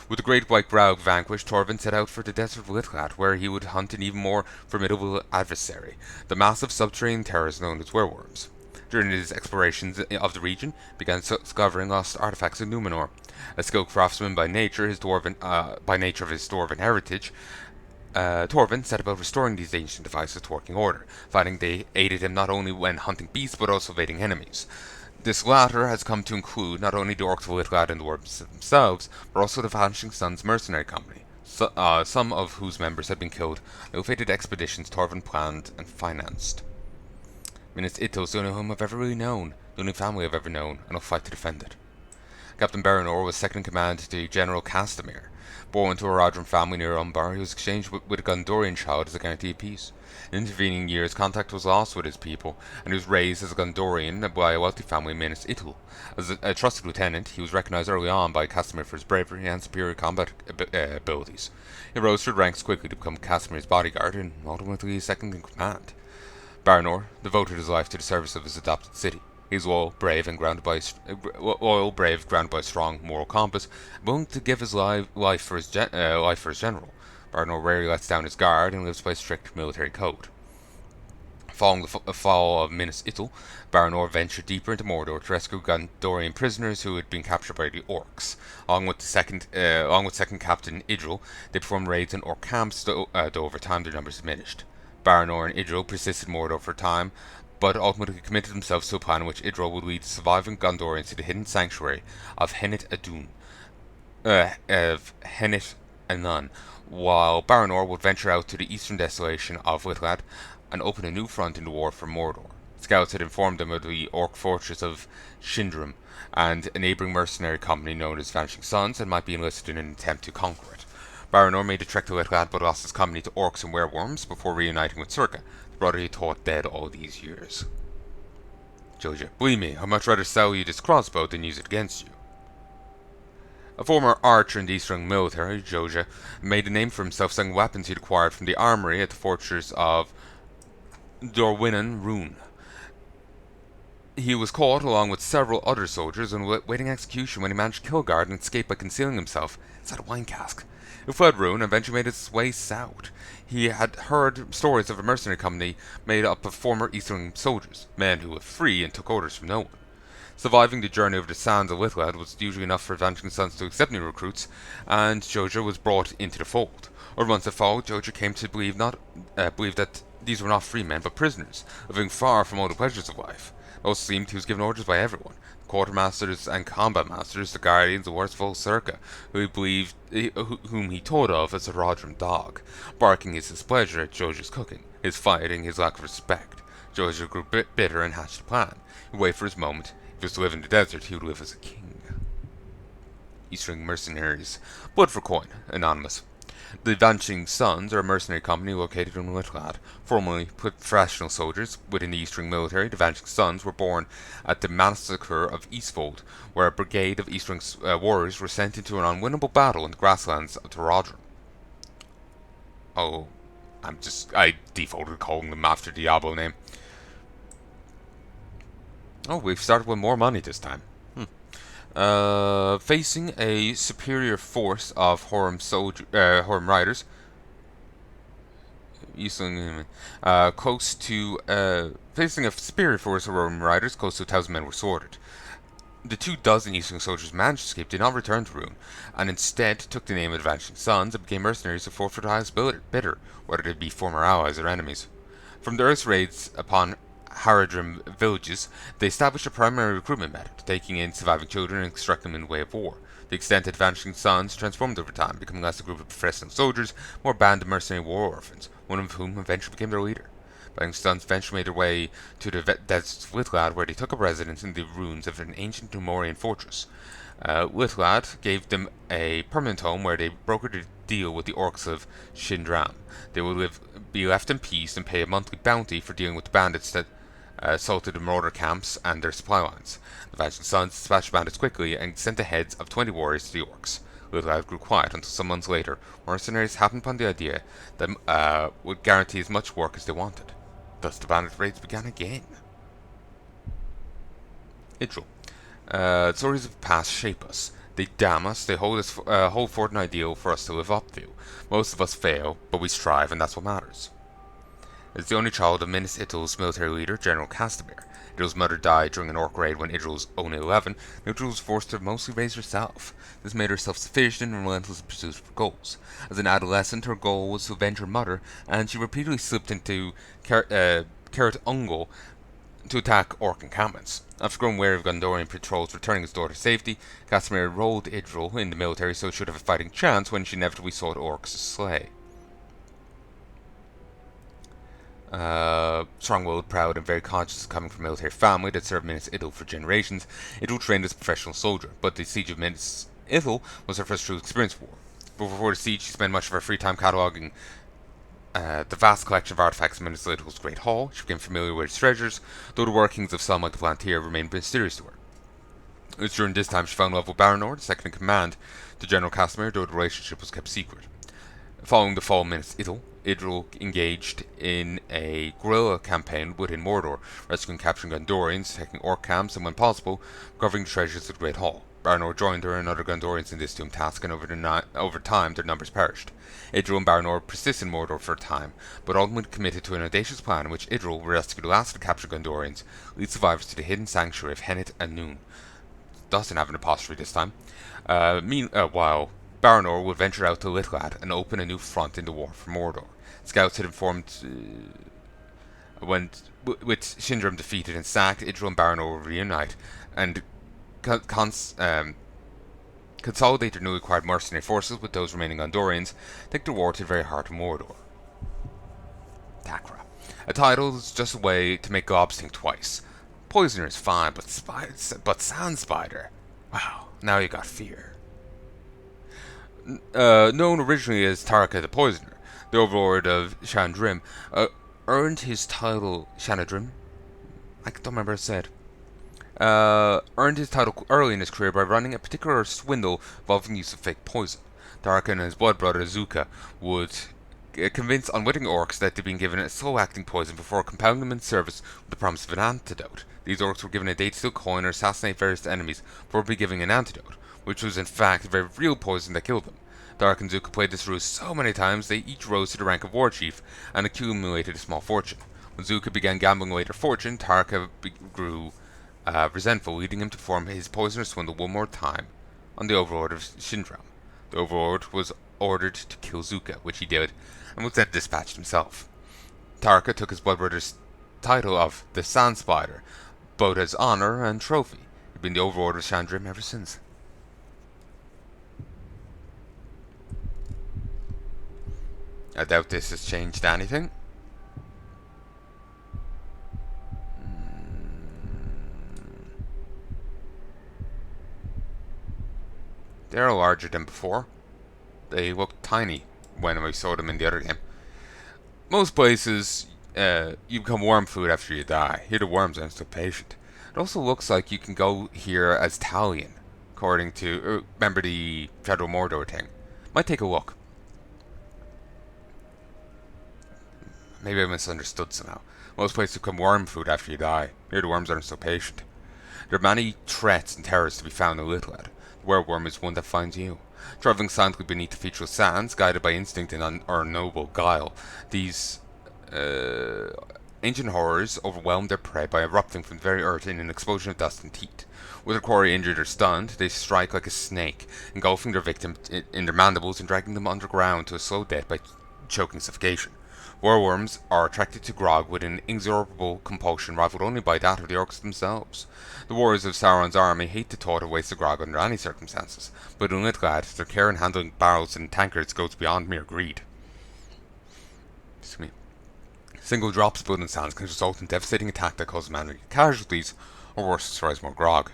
With the Great White Graug vanquished, Torvin set out for the desert of Lithlad, where he would hunt an even more formidable adversary, the massive subterranean terrors known as werewolves. During his explorations of the region, he began discovering lost artifacts in Numenor. A skilled craftsman by nature of his dwarven heritage, Torvin set about restoring these ancient devices to working order, finding they aided him not only when hunting beasts but also evading enemies. This latter has come to include not only the orcs of Lithlad and the dwarves themselves, but also the Vanishing Sons mercenary company, some of whose members had been killed in ill-fated expeditions Torvin planned and financed. Minas Ithil's the only home I've ever really known, the only family I've ever known, and I'll fight to defend it. Captain Baranor was second in command to General Castamir. Born to a Rodran family near Umbar, he was exchanged with a Gondorian child as a guarantee of peace. In intervening years, contact was lost with his people, and he was raised as a Gondorian by a wealthy family in Minas Ithil. As a trusted lieutenant, he was recognized early on by Castamir for his bravery and superior combat abilities. He rose through the ranks quickly to become Castamir's bodyguard, and ultimately his second in command. Baranor devoted his life to the service of his adopted city. He is loyal, brave, grounded by a strong moral compass, willing to give his life for his general. Baranor rarely lets down his guard and lives by a strict military code. Following the fall of Minas Ithil, Baranor ventured deeper into Mordor to rescue Gondorian prisoners who had been captured by the orcs. Along with second captain Idril, they performed raids in orc camps, though over time their numbers diminished. Baranor and Idril persisted in Mordor for a time, but ultimately committed themselves to a plan in which Idril would lead surviving Gondorians to the hidden sanctuary of Henit Anun, while Baranor would venture out to the eastern desolation of Lithlad and open a new front in the war for Mordor. Scouts had informed them of the orc fortress of Shindrim and a neighbouring mercenary company known as Vanishing Sons and might be enlisted in an attempt to conquer it. Baranor made a trek to Lithlad but lost his company to orcs and werewolves before reuniting with Circa, the brother he thought dead all these years. Joja, believe me, I'd much rather sell you this crossbow than use it against you. A former archer in the Eastern military, Joja made a name for himself selling weapons he'd acquired from the armory at the fortress of Dorwinan Rune. He was caught along with several other soldiers and waiting execution when he managed to kill a guard and escape by concealing himself inside a wine cask. He fled Rune and eventually made his way south. He had heard stories of a mercenary company made up of former Eastern soldiers, men who were free and took orders from no one. Surviving the journey over the sands of Lithlad was usually enough for Vanishing Sons to accept new recruits, and Joja was brought into the fold. Over months that followed, Joja came to believe that these were not free men but prisoners, living far from all the pleasures of life. It also seemed he was given orders by everyone, the quartermasters and combat masters, the guardians, the worstful Circa, whom he told of as a Rodram dog, barking his displeasure at Joja's cooking, his fighting, his lack of respect. Joja grew bitter and hatched a plan. He would wait for his moment. If he was to live in the desert, he would live as a king. Eastern Mercenaries. Blood for Coin. Anonymous. The Vanishing Sons are a mercenary company located in Lithlad. Formerly professional soldiers within the Eastern military, the Vanishing Sons were born at the massacre of Eastfold, where a brigade of Eastern warriors were sent into an unwinnable battle in the grasslands of Rodram. Oh, I defaulted calling them after Diablo name. Oh, we've started with more money this time. Facing a superior force of Horm riders, facing a superior force of Horm riders, close to 1,000 men were slaughtered. The 24 Eastern soldiers managed to escape, did not return to Rune, and instead took the name of the Vanishing Sons and became mercenaries who fought for the highest bidder, whether they be former allies or enemies. From the Earth's raids upon Haradrim villages, they established a primary recruitment method, taking in surviving children and extracting them in the way of war. The extent that Vanishing Sons transformed over time, becoming less a group of professional soldiers, more a band of mercenary war orphans, one of whom eventually became their leader. Vanishing Sons eventually made their way to the deserts of Lithlad, where they took up residence in the ruins of an ancient Numorian fortress. Lithlad gave them a permanent home where they brokered a deal with the orcs of Shindram. They would be left in peace and pay a monthly bounty for dealing with the bandits that assaulted the Mordor camps and their supply lines. The Vanishing Sons dispatched bandits quickly and sent the heads of 20 warriors to the orcs. Lithlad grew quiet until some months later, mercenaries happened upon the idea that would guarantee as much work as they wanted. Thus the bandit raids began again. Idril. Stories of the past shape us. They damn us, they hold forth an ideal for us to live up to. Most of us fail, but we strive, and that's what matters. As the only child of Minas Ithil's military leader, General Castamir. Idril's mother died during an orc raid when Idril was only 11, and Idril was forced to mostly raise herself. This made her self-sufficient and relentless in pursuit of her goals. As an adolescent, her goal was to avenge her mother, and she repeatedly slipped into Karat Ungol to attack orc encampments. After growing wary of Gondorian patrols returning his daughter to safety, Castamir enrolled Idril in the military so she should have a fighting chance when she inevitably sought orcs to slay. Strong-willed, proud, and very conscious of coming from a military family that served Minas Ithil for generations, Idril trained as a professional soldier, but the siege of Minas Ithil was her first true experience of war. Before the siege, she spent much of her free time cataloguing the vast collection of artifacts in Minas Ithil's Great Hall. She became familiar with its treasures, though the workings of some like the Palantir remained mysterious to her. It was during this time she fell in love with Baranor, the second in command to General Castamir, though the relationship was kept secret. Following the fall of Minas Ithil, Idril engaged in a guerrilla campaign within Mordor, rescuing and capturing Gondorians, taking orc camps, and when possible, recovering treasures of the Great Hall. Baranor joined her and other Gondorians in this doomed task, and over time their numbers perished. Idril and Baranor persisted in Mordor for a time, but ultimately committed to an audacious plan in which Idril rescued the last of the captured Gondorians, lead survivors to the hidden sanctuary of Hennet and Noon. Doesn't have an apostrophe this time. Meanwhile, Baranor would venture out to Lithlad and open a new front in the war for Mordor. Scouts had informed with Shindram defeated and sacked, Idril and Baranor would reunite and consolidate their newly acquired mercenary forces with those remaining Gondorians, take the war to the very heart of Mordor. Takra. A title is just a way to make gobs think twice. Poisoner is fine, but Sand Spider. Wow, now you got fear. Known originally as Tarka the Poisoner, the overlord of Shandrim, earned his title Shanadrim. I don't remember what it said. earned his title early in his career by running a particular swindle involving use of fake poison. Tarka and his blood brother Zuka would convince unwitting orcs that they'd been given a slow-acting poison before compounding them in service with the promise of an antidote. These orcs were given a day to steal coin or assassinate various enemies before being given an antidote, which was in fact a very real poison that killed them. Dark and Zuka played this ruse so many times they each rose to the rank of war chief and accumulated a small fortune. When Zuka began gambling away their fortune, Tarka grew resentful, leading him to perform his poisonous swindle one more time on the Overlord of Shindram. The Overlord was ordered to kill Zuka, which he did, and was then dispatched himself. Tarka took his blood brother's title of the Sand Spider, both as honor and trophy. He'd been the Overlord of Shandrim ever since. I doubt this has changed anything. They're larger than before. They looked tiny when we saw them in the other game. Most places, you become worm food after you die. Here the worms aren't so patient. It also looks like you can go here as Talion, according to... remember the Federal Mordor thing. Might take a look. Maybe I misunderstood somehow. Most places become worm food after you die. Here the worms aren't so patient. There are many threats and terrors to be found in Littled. The werewolm is one that finds you. Travelling silently beneath the featureless sands, guided by instinct and noble guile, these ancient horrors overwhelm their prey by erupting from the very earth in an explosion of dust and heat. With their quarry injured or stunned, they strike like a snake, engulfing their victim in their mandibles and dragging them underground to a slow death by choking suffocation. Werewolves are attracted to grog with an inexorable compulsion rivaled only by that of the orcs themselves. The warriors of Sauron's army hate the thought of wasted grog under any circumstances, but in Litglad, their care in handling barrels and tankards goes beyond mere greed. Single drops of blood and sands can result in devastating attack that causes many casualties, or worse, destroys more grog.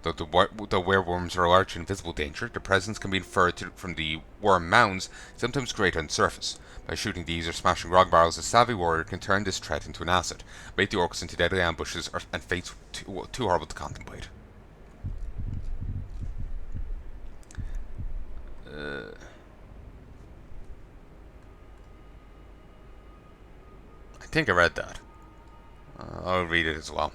Though the werewolves are a large invisible danger, their presence can be inferred from the worm mounds sometimes created on the surface. By shooting these or smashing grog barrels, a savvy warrior can turn this threat into an asset, bait the orcs into deadly ambushes, and fates too horrible to contemplate. I think I read that. I'll read it as well.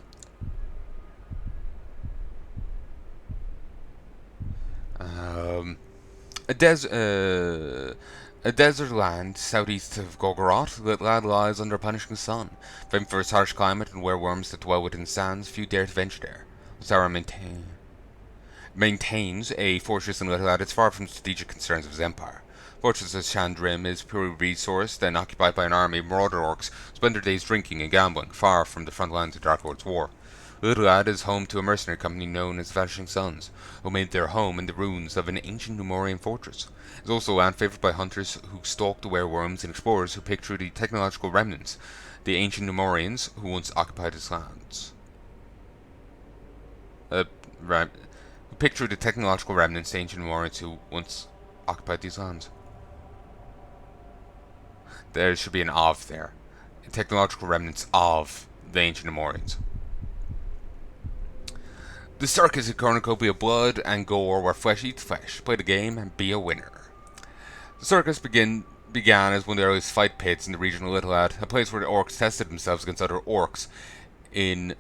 A desert land southeast of Gorgoroth, Littlad lies under a punishing sun. Famed for its harsh climate and werewolves that dwell within sands, few dare to venture there. Sauron maintains a fortress in Littlad. It's far from the strategic concerns of his empire. Fortress of Shandrim is purely resourced and occupied by an army of Mordor orcs who spend their days drinking and gambling, far from the front lines of Dark Lord's war. Littlad is home to a mercenary company known as Vanishing Suns, who made their home in the ruins of an ancient Numorian fortress. It is also a land favoured by hunters who stalk the werewolves and explorers who pick through the technological remnants, the ancient Numorians who once occupied its lands. Who pick through the technological remnants, the ancient Numorians who once occupied these lands. There should be an of there. Technological remnants of the ancient Numorians. The circus is a cornucopia of blood and gore where flesh eats flesh. Play the game and be a winner. The circus began as one of the earliest fight pits in the region of Littlad, a place where the orcs tested themselves against other orcs in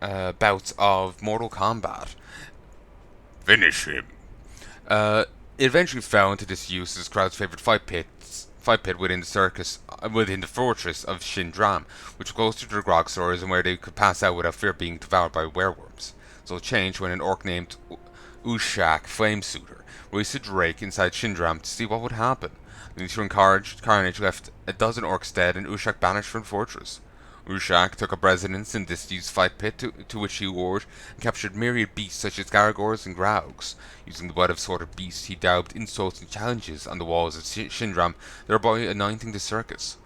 bouts of mortal combat. Finish him. It eventually fell into disuse as crowd's favourite fight pit within the fortress of Shindram, which was close to their grog stores and where they could pass out without fear of being devoured by werewolves. So it changed when an orc named Ushak Flamesuiter released a drake inside Shindram to see what would happen. The ensuing carnage left a dozen orcs dead and Ushak banished from the fortress. Ushak took up residence in this disused fight pit to which he lured and captured myriad beasts such as Garagors and Graugs. Using the blood of slaughtered beasts, he daubed insults and challenges on the walls of Shindram, thereby anointing the circus.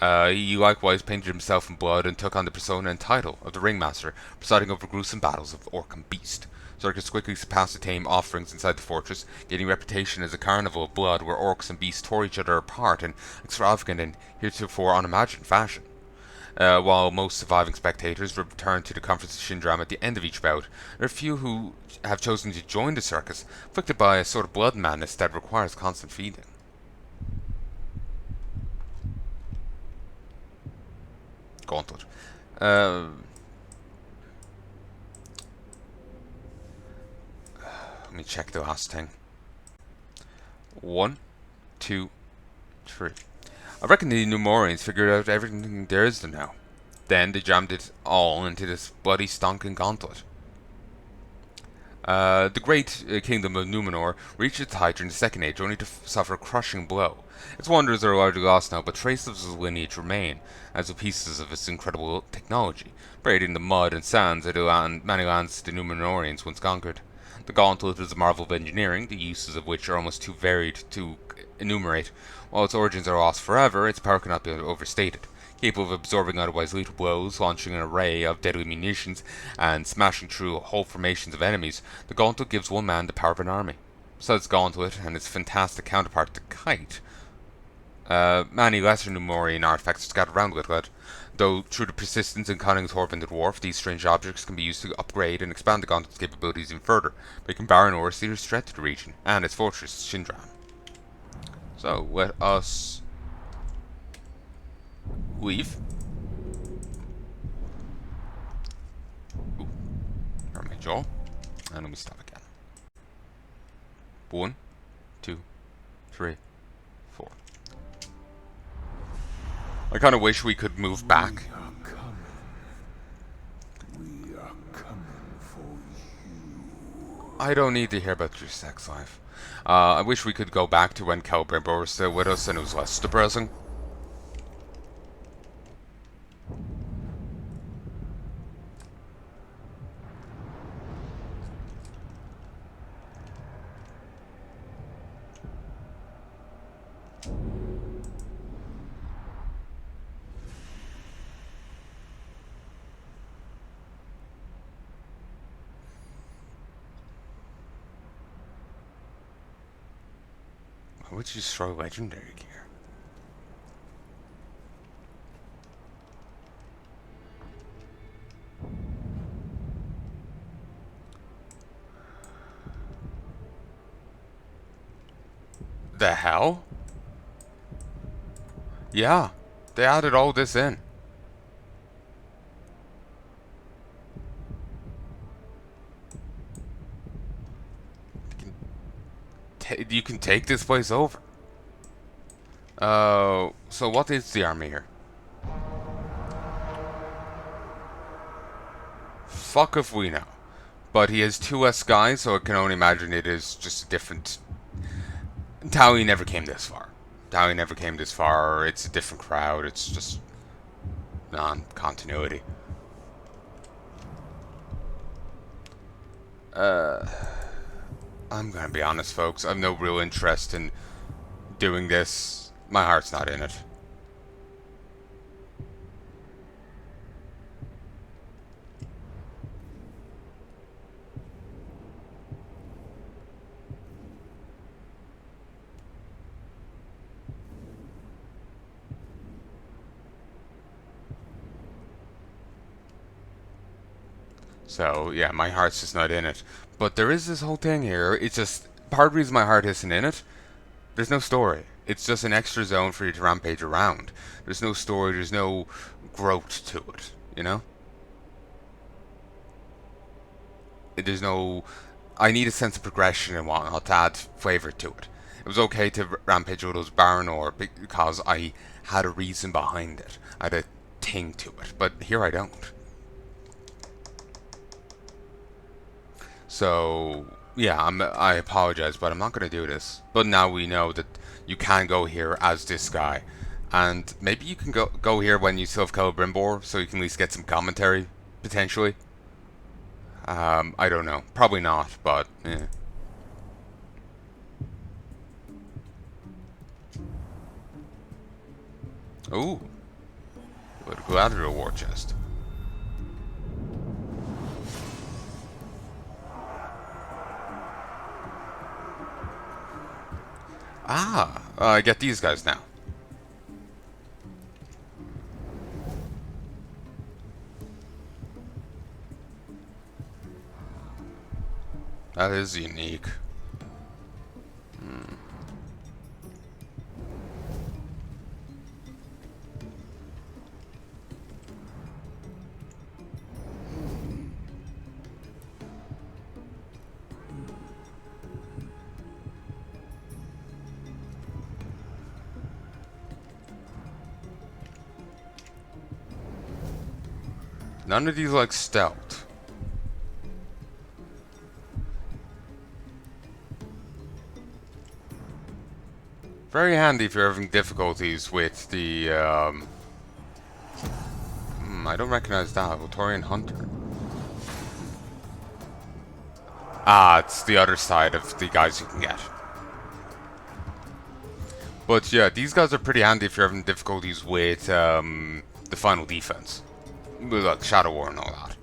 He likewise painted himself in blood and took on the persona and title of the Ringmaster, presiding over gruesome battles of orc and beast. Circus quickly surpassed the tame offerings inside the fortress, gaining reputation as a carnival of blood where orcs and beasts tore each other apart in extravagant and heretofore unimagined fashion. While most surviving spectators return to the Conference of Shindram at the end of each bout, there are a few who have chosen to join the circus, afflicted by a sort of blood madness that requires constant feeding. Gauntlet. Let me check the last thing. 1, 2, 3. I reckon the Numorians figured out everything there is to know. Then they jammed it all into this bloody stonking gauntlet. The great kingdom of Numenor reached its height during the Second Age, only to suffer a crushing blow. Its wonders are largely lost now, but traces of its lineage remain, as do pieces of its incredible technology, buried in the mud and sands of many lands the Numenorians once conquered. The gauntlet is a marvel of engineering, the uses of which are almost too varied to enumerate. While its origins are lost forever, its power cannot be overstated. Capable of absorbing otherwise lethal blows, launching an array of deadly munitions, and smashing through whole formations of enemies, the Gauntlet gives one man the power of an army. Besides Gauntlet and its fantastic counterpart, the Kite, many lesser Numorian artifacts are scattered around Littled. Though through the persistence and cunning of Thorfinn the Dwarf, these strange objects can be used to upgrade and expand the Gauntlet's capabilities even further, making Baranor a serious threat to the region and its fortress, Shindram. So, let us leave. Ooh, there's my jaw. And let me stop again. 1, 2, 3, 4. I kind of wish we could move back. We are coming for you. I don't need to hear about your sex life. I wish we could go back to when Celebrimbor was still with us and it was less depressing. Why would you destroy legendary gear? The hell? Yeah, they added all this in. You can take this place over. So what is the army here? Fuck if we know. But he has 2 less guys, so I can only imagine it is just a different... Tally never came this far. Tally never came this far. It's a different crowd. It's just non-continuity. I'm gonna be honest, folks. I've no real interest in doing this. My heart's not in it. So, yeah, my heart's just not in it. But there is this whole thing here. It's just, part of the reason my heart isn't in it, there's no story. It's just an extra zone for you to rampage around. There's no story, there's no growth to it, you know? There's no... I need a sense of progression and whatnot to add flavour to it. It was okay to rampage with those Baranor because I had a reason behind it. I had a thing to it. But here I don't. So, yeah, I apologize, but I'm not going to do this. But now we know that you can go here as this guy. And maybe you can go here when you still have Celebrimbor, so you can at least get some commentary, potentially. I don't know. Probably not, but, yeah. Ooh. Gladiator war chest. I get these guys now. That is unique. None of these like stealth. Very handy if you're having difficulties with the, I don't recognize that. Voltorian Hunter. Ah, it's the other side of the guys you can get. But yeah, these guys are pretty handy if you're having difficulties with, the final defense. With, like, Shadow War and all that.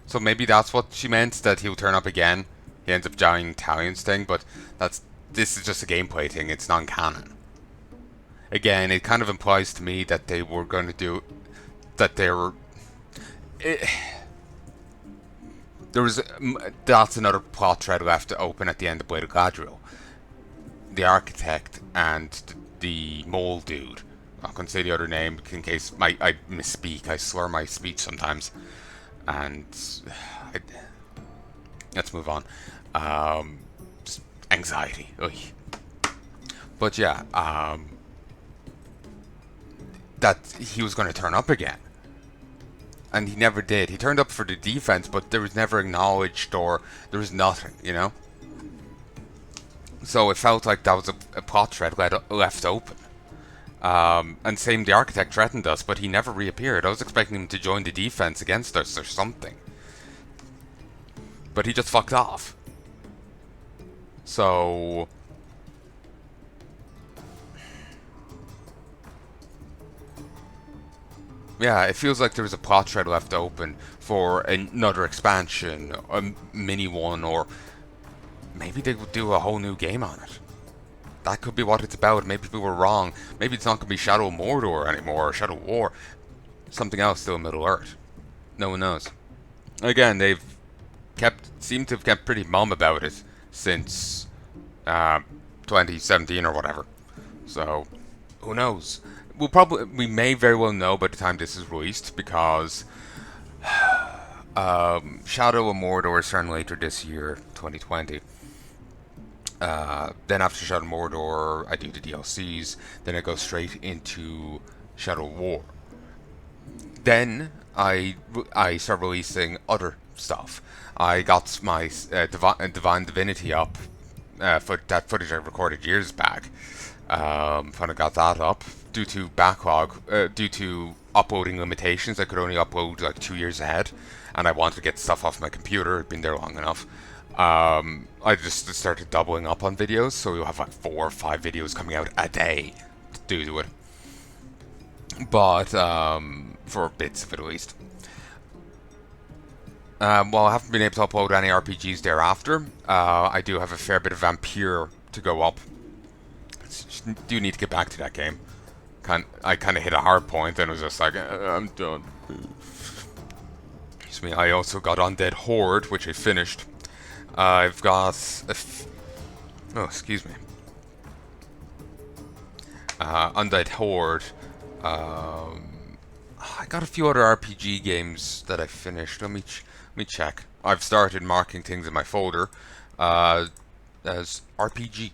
So maybe that's what she meant, that he'll turn up again. He ends up joining Italian's thing, but this is just a gameplay thing, it's non-canon. Again, it kind of implies to me that they were going to do... That they were... That's another plot thread left open at the end of Blade of Galadriel. The architect and the mole dude. I'm not going to say the other name in case I misspeak. I slur my speech sometimes. And... let's move on. Just anxiety. Ugh. But yeah, that he was going to turn up again. And he never did. He turned up for the defense, but there was never acknowledged or there was nothing, you know? So it felt like that was a plot thread left open. And same, the architect threatened us, but he never reappeared. I was expecting him to join the defense against us or something. But he just fucked off. So... yeah, it feels like there was a plot thread left open for another expansion, a mini one, or maybe they would do a whole new game on it. That could be what it's about. Maybe people were wrong. Maybe it's not going to be Shadow of Mordor anymore, or Shadow War. Something else still in Middle-earth. No one knows. Again, they've seem to have kept pretty mum about it since 2017 or whatever. So, who knows? We may very well know by the time this is released, because Shadow of Mordor is starting later this year, 2020. Then after Shadow of Mordor, I do the DLCs. Then I go straight into Shadow War. Then I start releasing other stuff. I got my Divine Divinity up, for that footage I recorded years back. Finally got that up due to backlog, due to uploading limitations. I could only upload like 2 years ahead, and I wanted to get stuff off my computer. It'd been there long enough. I just started doubling up on videos, so you'll have like 4 or 5 videos coming out a day to do it. But for bits of it at least. Well, I haven't been able to upload any RPGs thereafter. I do have a fair bit of Vampire to go up. Do need to get back to that game. I kind of hit a hard point and was just like, I'm done. Excuse me. I also got Undead Horde, which I finished. I've got oh, excuse me. Undead Horde. I got a few other RPG games that I finished. Let me check. I've started marking things in my folder as RPG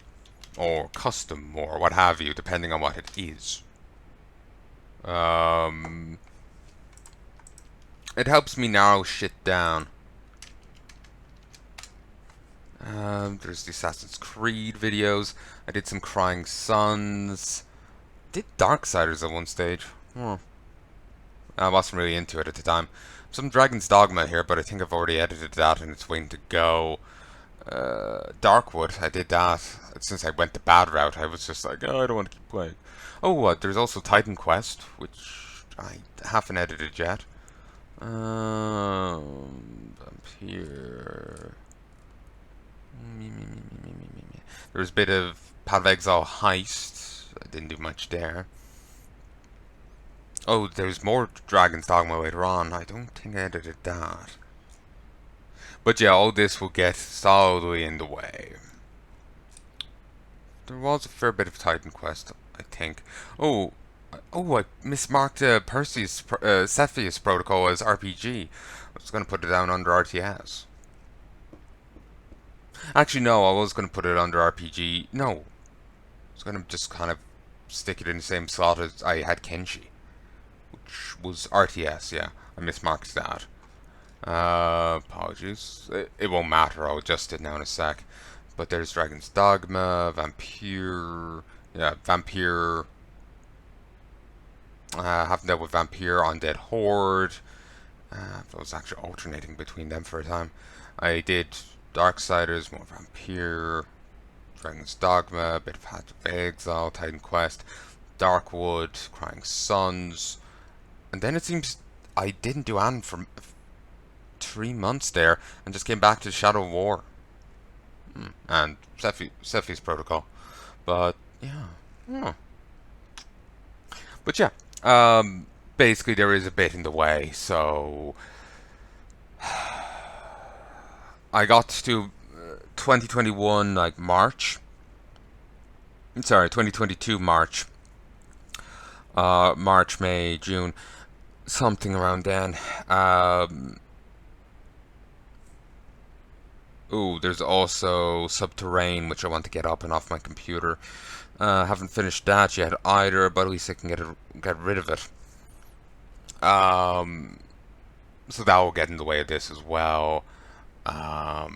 or custom or what have you, depending on what it is. It helps me narrow shit down. There's the Assassin's Creed videos. I did some Crying Suns. Did Darksiders at one stage. I wasn't really into it at the time. Some Dragon's Dogma here, but I think I've already edited that and it's waiting to go. Darkwood, I did that. Since I went the bad route, I was just like, oh, I don't want to keep playing. Oh, there's also Titan Quest, which I haven't edited yet. Here. There's a bit of Path of Exile Heist. I didn't do much there. Oh, there's more Dragon's Dogma later on. I don't think I edited that. But yeah, all this will get solidly in the way. There was a fair bit of Titan Quest, I think. Oh, I mismarked Cepheus protocol as RPG. I was going to put it down under RTS. Actually, no, I was going to put it under RPG. No, I was going to just kind of stick it in the same slot as I had Kenshi, which was RTS. Yeah, I mismarked that. Apologies. It won't matter. I'll adjust it now in a sec. But there's Dragon's Dogma, Vampire. Yeah, Vampire. Haven't dealt with Vampire, Undead Horde. I was actually alternating between them for a time. I did Darksiders, more Vampire, Dragon's Dogma, a bit of Hat of Exile, Titan Quest, Darkwood, Crying Suns, and then it seems I didn't do anything for 3 months there, and just came back to Shadow of War and Cepheus Protocol. But yeah, but yeah, basically there is a bit in the way, so I got to 2021 like March. Sorry, 2022 March. March, May, June, something around then. Ooh, there's also Subterrane, which I want to get up and off my computer. Haven't finished that yet either, but at least I can get rid of it. So that will get in the way of this as well. I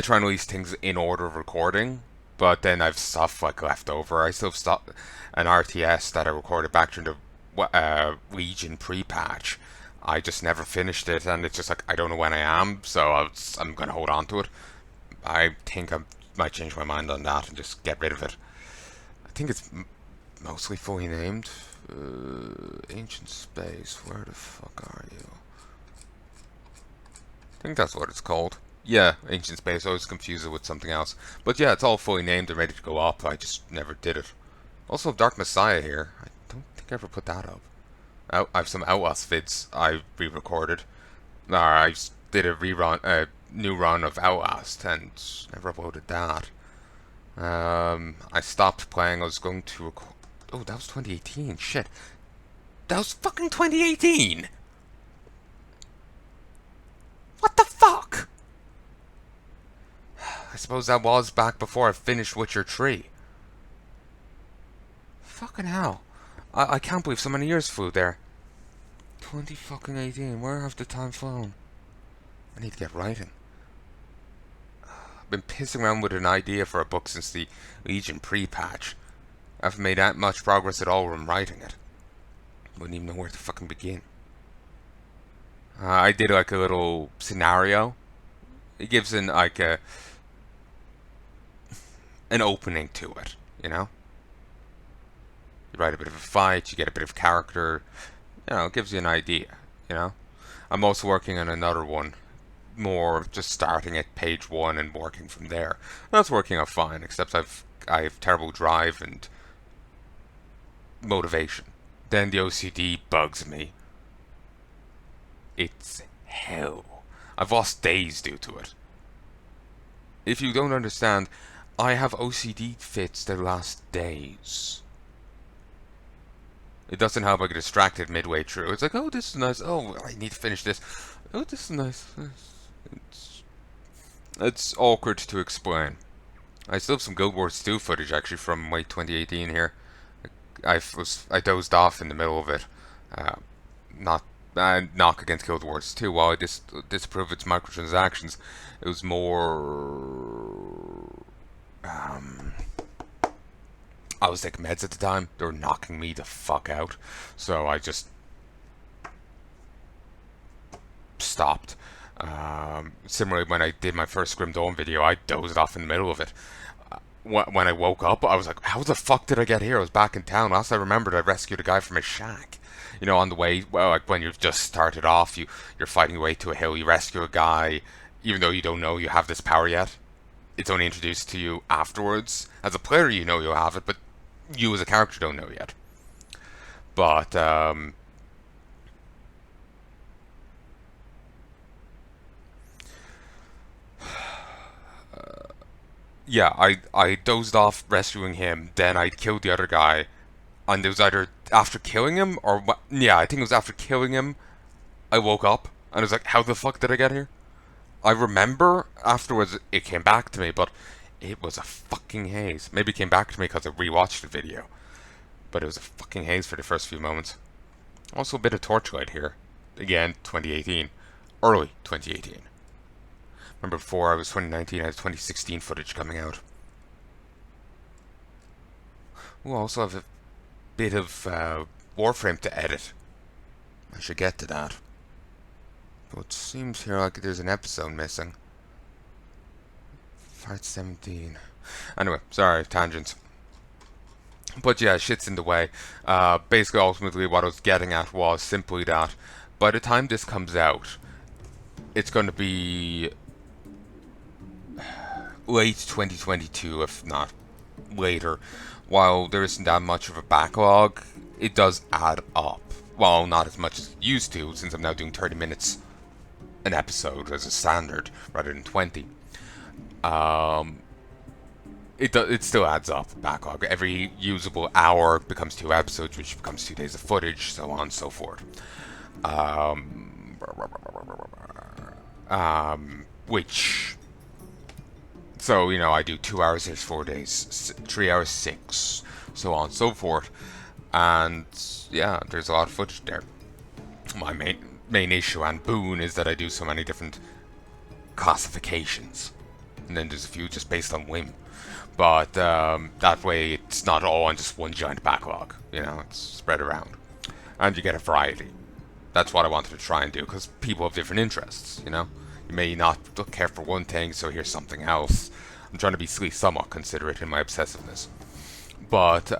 try and release things in order of recording, but then I've stuff like left over. I still have an RTS that I recorded back during the Legion pre-patch. I just never finished it, and it's just like I don't know when I am, so I'm gonna hold on to it. I think I might change my mind on that and just get rid of it. I think it's mostly fully named. Ancient Space, where the fuck are you? I think that's what it's called. Yeah, Ancient Space. I always confuse it with something else. But yeah, it's all fully named and ready to go up. I just never did it. Also, Dark Messiah here. I don't think I ever put that up. I have some Outlast vids I re-recorded. I did a new run of Outlast and never uploaded that. I stopped playing. I was going to record. Oh, that was 2018. Shit. That was fucking 2018! What the fuck? I suppose that was back before I finished Witcher 3. Fucking hell. I can't believe so many years flew there. 20 fucking 18. Where have the time flown? I need to get writing. I've been pissing around with an idea for a book since the Legion pre-patch. I haven't made that much progress at all when writing it. Wouldn't even know where to fucking begin. I did like a little scenario. It gives an like an opening to it, you know? You write a bit of a fight, you get a bit of character, you know, it gives you an idea, you know? I'm also working on another one, more just starting at page 1 and working from there. That's working out fine, except I have terrible drive and motivation. Then the OCD bugs me. It's hell. I've lost days due to it. If you don't understand, I have OCD fits that last days. It doesn't help I get distracted midway through. It's like, oh, this is nice. Oh, I need to finish this. Oh, this is nice. It's awkward to explain. I still have some Guild Wars 2 footage actually from late 2018 here. I dozed off in the middle of it. Not knock against Guild Wars 2. While I disapprove its microtransactions, it was more. I was taking meds at the time. They were knocking me the fuck out, so I just stopped. Similarly, when I did my first Grim Dawn video, I dozed off in the middle of it. When I woke up, I was like, how the fuck did I get here? I was back in town. Last I remembered, I rescued a guy from his shack. You know, on the way, well, like when you've just started off, you're fighting your way to a hill, you rescue a guy, even though you don't know you have this power yet. It's only introduced to you afterwards. As a player, you know you'll have it, but you as a character don't know yet. But, yeah, I dozed off rescuing him, then I killed the other guy, and it was either after killing him or yeah, I think it was after killing him. I woke up and I was like, how the fuck did I get here? I remember afterwards it came back to me, but it was a fucking haze. Maybe it came back to me because I rewatched the video, but it was a fucking haze for the first few moments. Also a bit of Torchlight here. Again, 2018. Early 2018. Remember before I was 2019, I had 2016 footage coming out. Ooh, I also have a bit of Warframe to edit. I should get to that. But it seems here like there's an episode missing. Part 17. Anyway, sorry, tangents. But yeah, shit's in the way. Basically, ultimately, what I was getting at was simply that by the time this comes out, it's going to be late 2022, if not later. While there isn't that much of a backlog, it does add up. Well, not as much as it used to, since I'm now doing 30 minutes an episode as a standard rather than 20. It still adds up, backlog. Every usable hour becomes 2 episodes, which becomes 2 days of footage, so on and so forth. Which, so, you know, I do 2 hours, there's 4 days, 3 hours, 6, so on and so forth. And, yeah, there's a lot of footage there. My main issue and boon is that I do so many different classifications. And then there's a few just based on whim. But that way it's not all on just one giant backlog. You know, it's spread around. And you get a variety. That's what I wanted to try and do, because people have different interests, you know? You may not care for one thing, so here's something else. I'm trying to be somewhat considerate in my obsessiveness. But,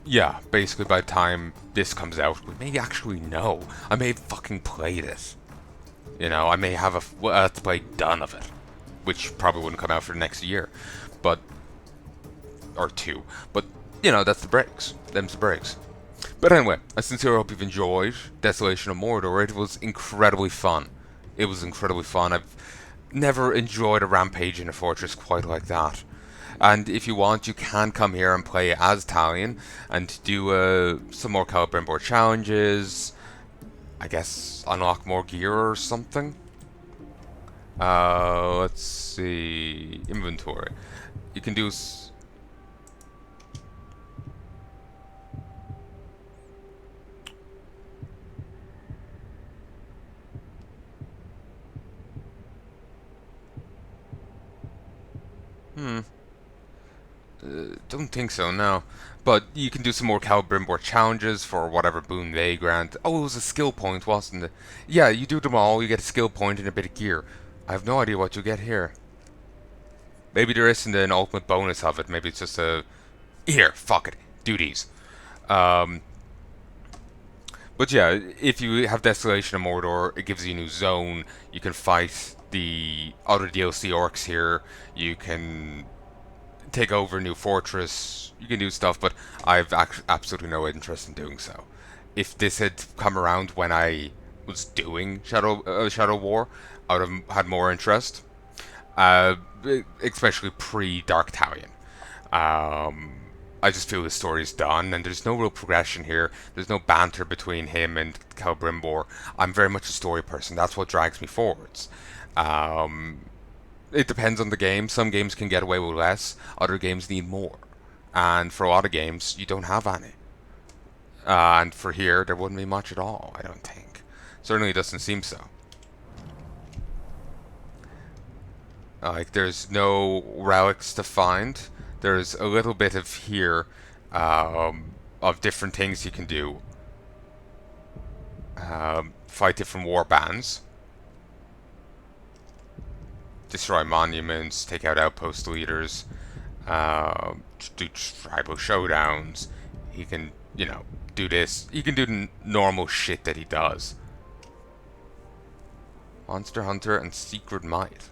yeah, basically by the time this comes out, we may actually know. I may have fucking played it. You know, I may have a Let's Play done of it. Which probably wouldn't come out for the next year. But, or 2. But, you know, that's the breaks. Them's the breaks. But anyway, I sincerely hope you've enjoyed Desolation of Mordor. It was incredibly fun. It was incredibly fun. I've never enjoyed a rampage in a fortress quite like that. And if you want, you can come here and play as Talion and do some more Celebrimbor challenges. I guess unlock more gear or something. Let's see. Inventory. You can do. Don't think so, no. But you can do some more Celebrimbor challenges for whatever boon they grant. Oh, it was a skill point, wasn't it? Yeah, you do them all, you get a skill point and a bit of gear. I have no idea what you get here. Maybe there isn't an ultimate bonus of it. Maybe it's just a... Here, fuck it. Do these. But yeah, if you have Desolation of Mordor, it gives you a new zone. You can fight the other DLC orcs here. You can take over a new fortress. You can do stuff, but I've absolutely no interest in doing so. If this had come around when I was doing Shadow War, I would have had more interest. Especially pre-Dark Talion. I just feel the story's done, and there's no real progression here. There's no banter between him and Celebrimbor. I'm very much a story person. That's what drags me forwards. It depends on the game. Some games can get away with less. Other games need more. And for a lot of games, you don't have any. And for here, there wouldn't be much at all, I don't think. Certainly doesn't seem so. Like, there's no relics to find. There's a little bit of here of different things you can do. Fight different war bands. Destroy monuments, take out outpost leaders, do tribal showdowns. He can, you know, do this. He can do the normal shit that he does. Monster Hunter and Secret Might.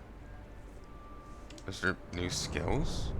Is there new skills?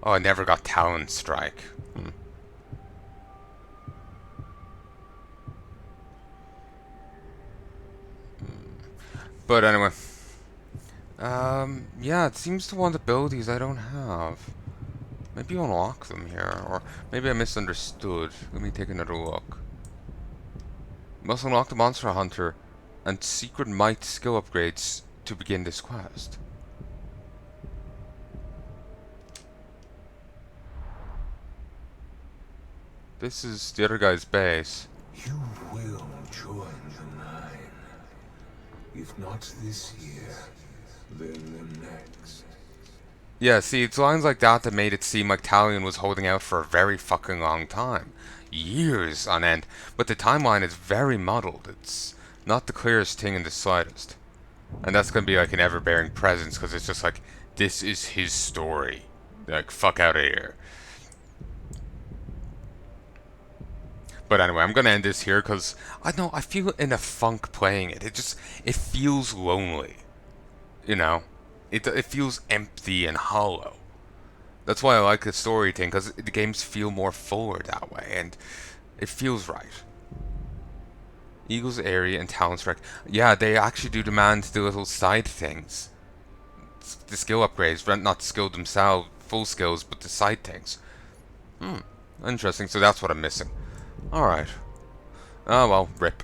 Oh, I never got Talon Strike. Hmm. But anyway. Yeah, it seems to want abilities I don't have. Maybe you unlock them here, or maybe I misunderstood. Let me take another look. You must unlock the Monster Hunter and Secret Might skill upgrades to begin this quest. This is the other guy's base. You will join the Nine. If not this year, then the next. Yeah, see, it's lines like that that made it seem like Talion was holding out for a very fucking long time. Years on end. But the timeline is very muddled. It's not the clearest thing in the slightest. And that's gonna be like an ever-bearing presence, because it's just like, this is his story. Like, fuck out of here. But anyway, I'm gonna end this here, because, I don't know, I feel in a funk playing it. It feels lonely. You know? It feels empty and hollow. That's why I like the story thing, because the games feel more forward that way, and it feels right. Eagle's area and Talon Strike. Yeah, they actually do demand the little side things. The skill upgrades, not the skill themselves, full skills, but the side things. Interesting, so that's what I'm missing. Alright. Oh well, rip.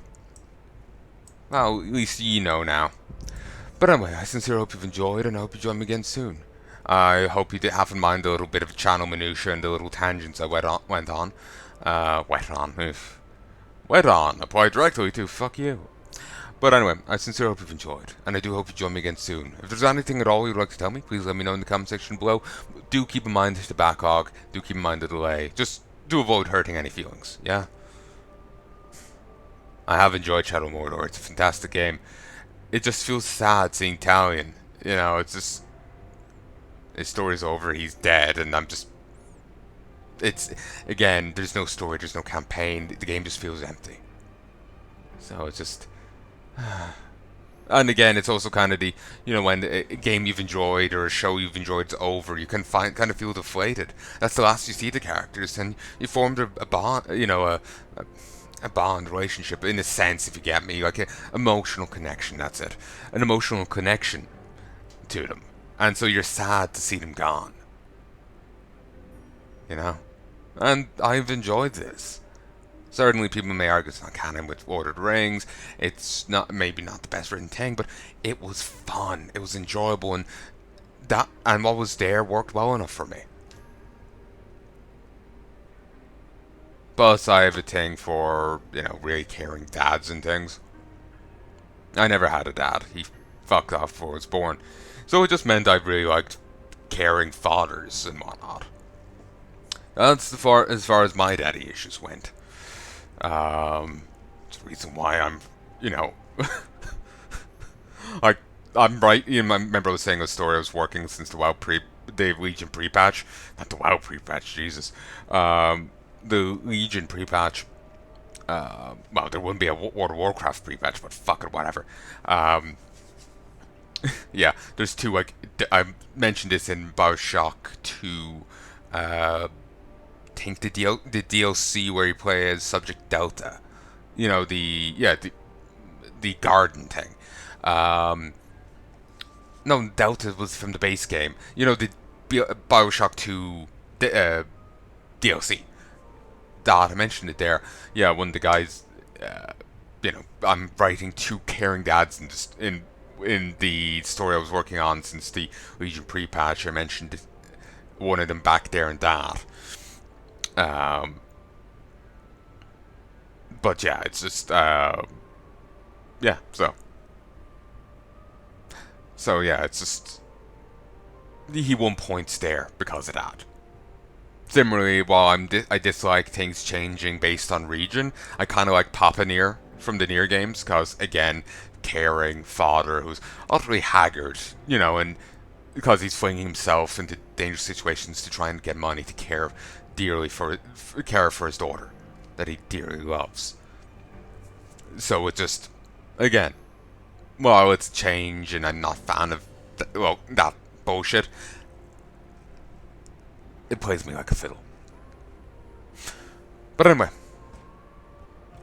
Well, at least you know now. But anyway, I sincerely hope you've enjoyed, and I hope you join me again soon. I hope you did have in mind a little bit of channel minutia and the little tangents I went on. Apply directly to fuck you. But anyway, I sincerely hope you've enjoyed, and I do hope you join me again soon. If there's anything at all you'd like to tell me, please let me know in the comment section below. Do keep in mind the backlog, do keep in mind the delay, just do avoid hurting any feelings, yeah? I have enjoyed Shadow of Mordor, it's a fantastic game. It just feels sad seeing Talion, you know, it's just... His story's over, he's dead, and I'm just... It's... Again, there's no story, there's no campaign, the game just feels empty. So it's just... And again, it's also kind of the, you know, when a game you've enjoyed or a show you've enjoyed is over, you can kind of feel deflated. That's the last you see the characters, and you formed a bond, you know, a bond relationship in a sense, if you get me, like an emotional connection. That's it, an emotional connection to them, and so you're sad to see them gone. You know, and I've enjoyed this. Certainly, people may argue it's not canon with Lord of the Rings. It's not, maybe not the best written thing, but it was fun. It was enjoyable, and what was there worked well enough for me. Plus, I have a thing for, you know, really caring dads and things. I never had a dad. He fucked off before I was born, so it just meant I really liked caring fathers and whatnot. That's as far as my daddy issues went. It's the reason why I'm, you know, I'm right. You know, I remember I was saying a story. I was working since the Legion pre-patch, not the WoW pre-patch. Jesus, the Legion pre-patch. Well, there wouldn't be a World of Warcraft pre-patch, but fuck it, whatever. Yeah, there's two. Like I mentioned this in BioShock 2. Think the DLC where you play as Subject Delta, you know, the garden thing. No, Delta was from the base game. You know, the BioShock 2 DLC. I mentioned it there. Yeah, one of the guys. You know, I'm writing two caring dads in the story I was working on since the Legion pre-patch. I mentioned one of them back there and that. But yeah, it's just, yeah, so yeah, it's just, he won points there because of that. Similarly, while I dislike things changing based on region, I kind of like Papa Nier from the Nier games, because, again, caring father who's utterly haggard, you know, and because he's flinging himself into dangerous situations to try and get money to care for his daughter that he dearly loves. So it just, again, well, it's change, and I'm not a fan of that bullshit. it plays me like a fiddle. But anyway,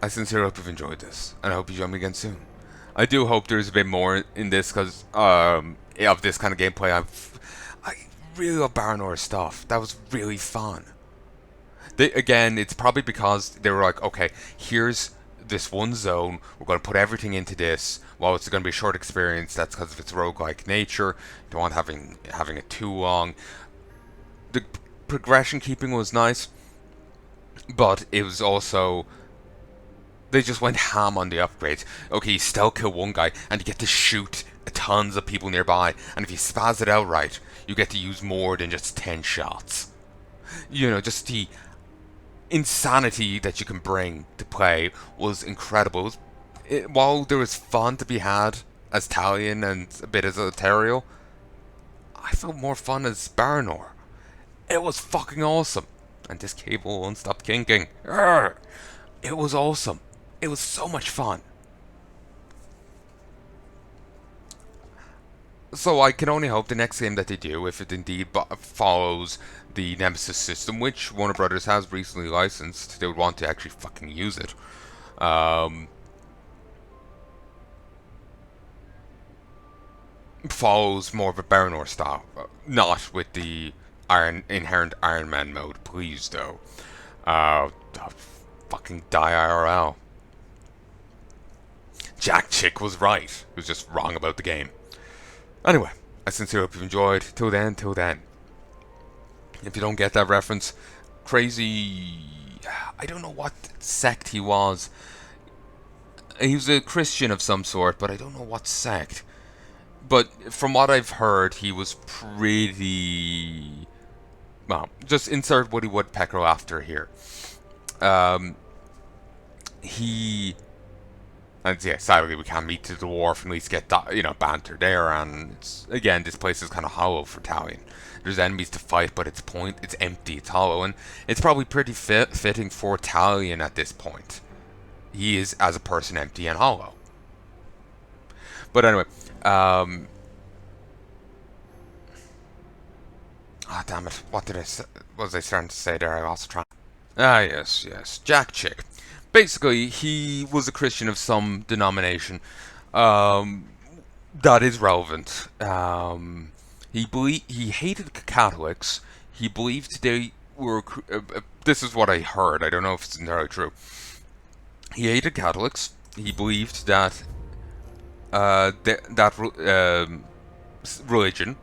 I sincerely hope you've enjoyed this, and I hope you join me again soon. I do hope there's a bit more in this, because of this kind of gameplay. I really love Baranor stuff. That was really fun. Again, it's probably because they were like, okay, here's this one zone, we're going to put everything into this. While it's going to be a short experience, that's because of its roguelike nature. You don't want having it too long. The progression keeping was nice, but it was also, they just went ham on the upgrades. Okay, you still kill one guy, and you get to shoot tons of people nearby, and if you spaz it out right, you get to use more than just 10 shots. You know, just the insanity that you can bring to play was incredible. While there was fun to be had as Talion and a bit as Ethereal, I felt more fun as Baranor. It was fucking awesome. And this cable won't stop kinking. Urgh. It was awesome. It was so much fun. So I can only hope the next game that they do, if it indeed follows the Nemesis system, which Warner Brothers has recently licensed, they would want to actually fucking use it. Follows more of a Baranor style, not with the inherent Iron Man mode, please though. Fucking die IRL. Jack Chick was right. He was just wrong about the game. Anyway, I sincerely hope you've enjoyed. Till then. If you don't get that reference, crazy. I don't know what sect he was. He was a Christian of some sort, but I don't know what sect. But from what I've heard, he was pretty. Well, just insert Woody Woodpecker after here. And yeah, sadly we can't meet the dwarf and at least get banter there. And again, this place is kind of hollow for Talion. There's enemies to fight, but it's empty, it's hollow, and it's probably pretty fitting for Talion at this point. He is, as a person, empty and hollow. But anyway, damn it! What was I starting to say there? I lost track. Yes, Jack Chick. Basically, he was a Christian of some denomination. That is relevant. He hated Catholics. He believed they were. This is what I heard. I don't know if it's entirely true. He hated Catholics. He believed that religion,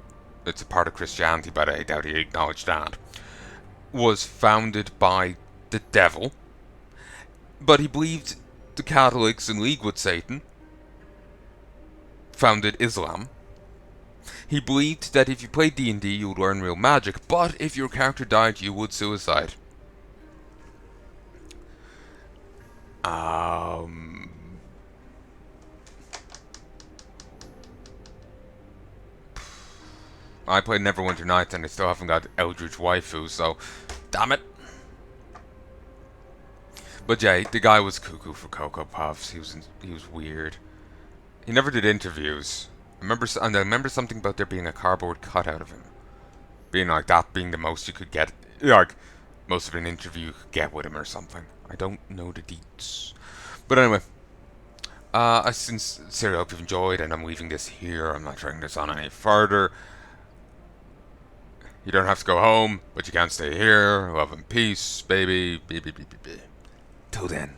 it's a part of Christianity, but I doubt he acknowledged that, was founded by the devil. But he believed the Catholics in league with Satan founded Islam. He believed that if you played D&D, you would learn real magic, but if your character died, you would suicide. I played Neverwinter Nights and I still haven't got Eldritch Waifu, so damn it. But yeah, the guy was cuckoo for Cocoa Puffs. He was weird. He never did interviews. I remember something about there being a cardboard cutout of him, being like that being the most you could get, like most of an interview you could get with him or something. I don't know the deets. But anyway, I sincerely hope you've enjoyed, and I'm leaving this here. I'm not dragging this on any further. You don't have to go home, but you can't stay here. Love and peace, baby. Till then.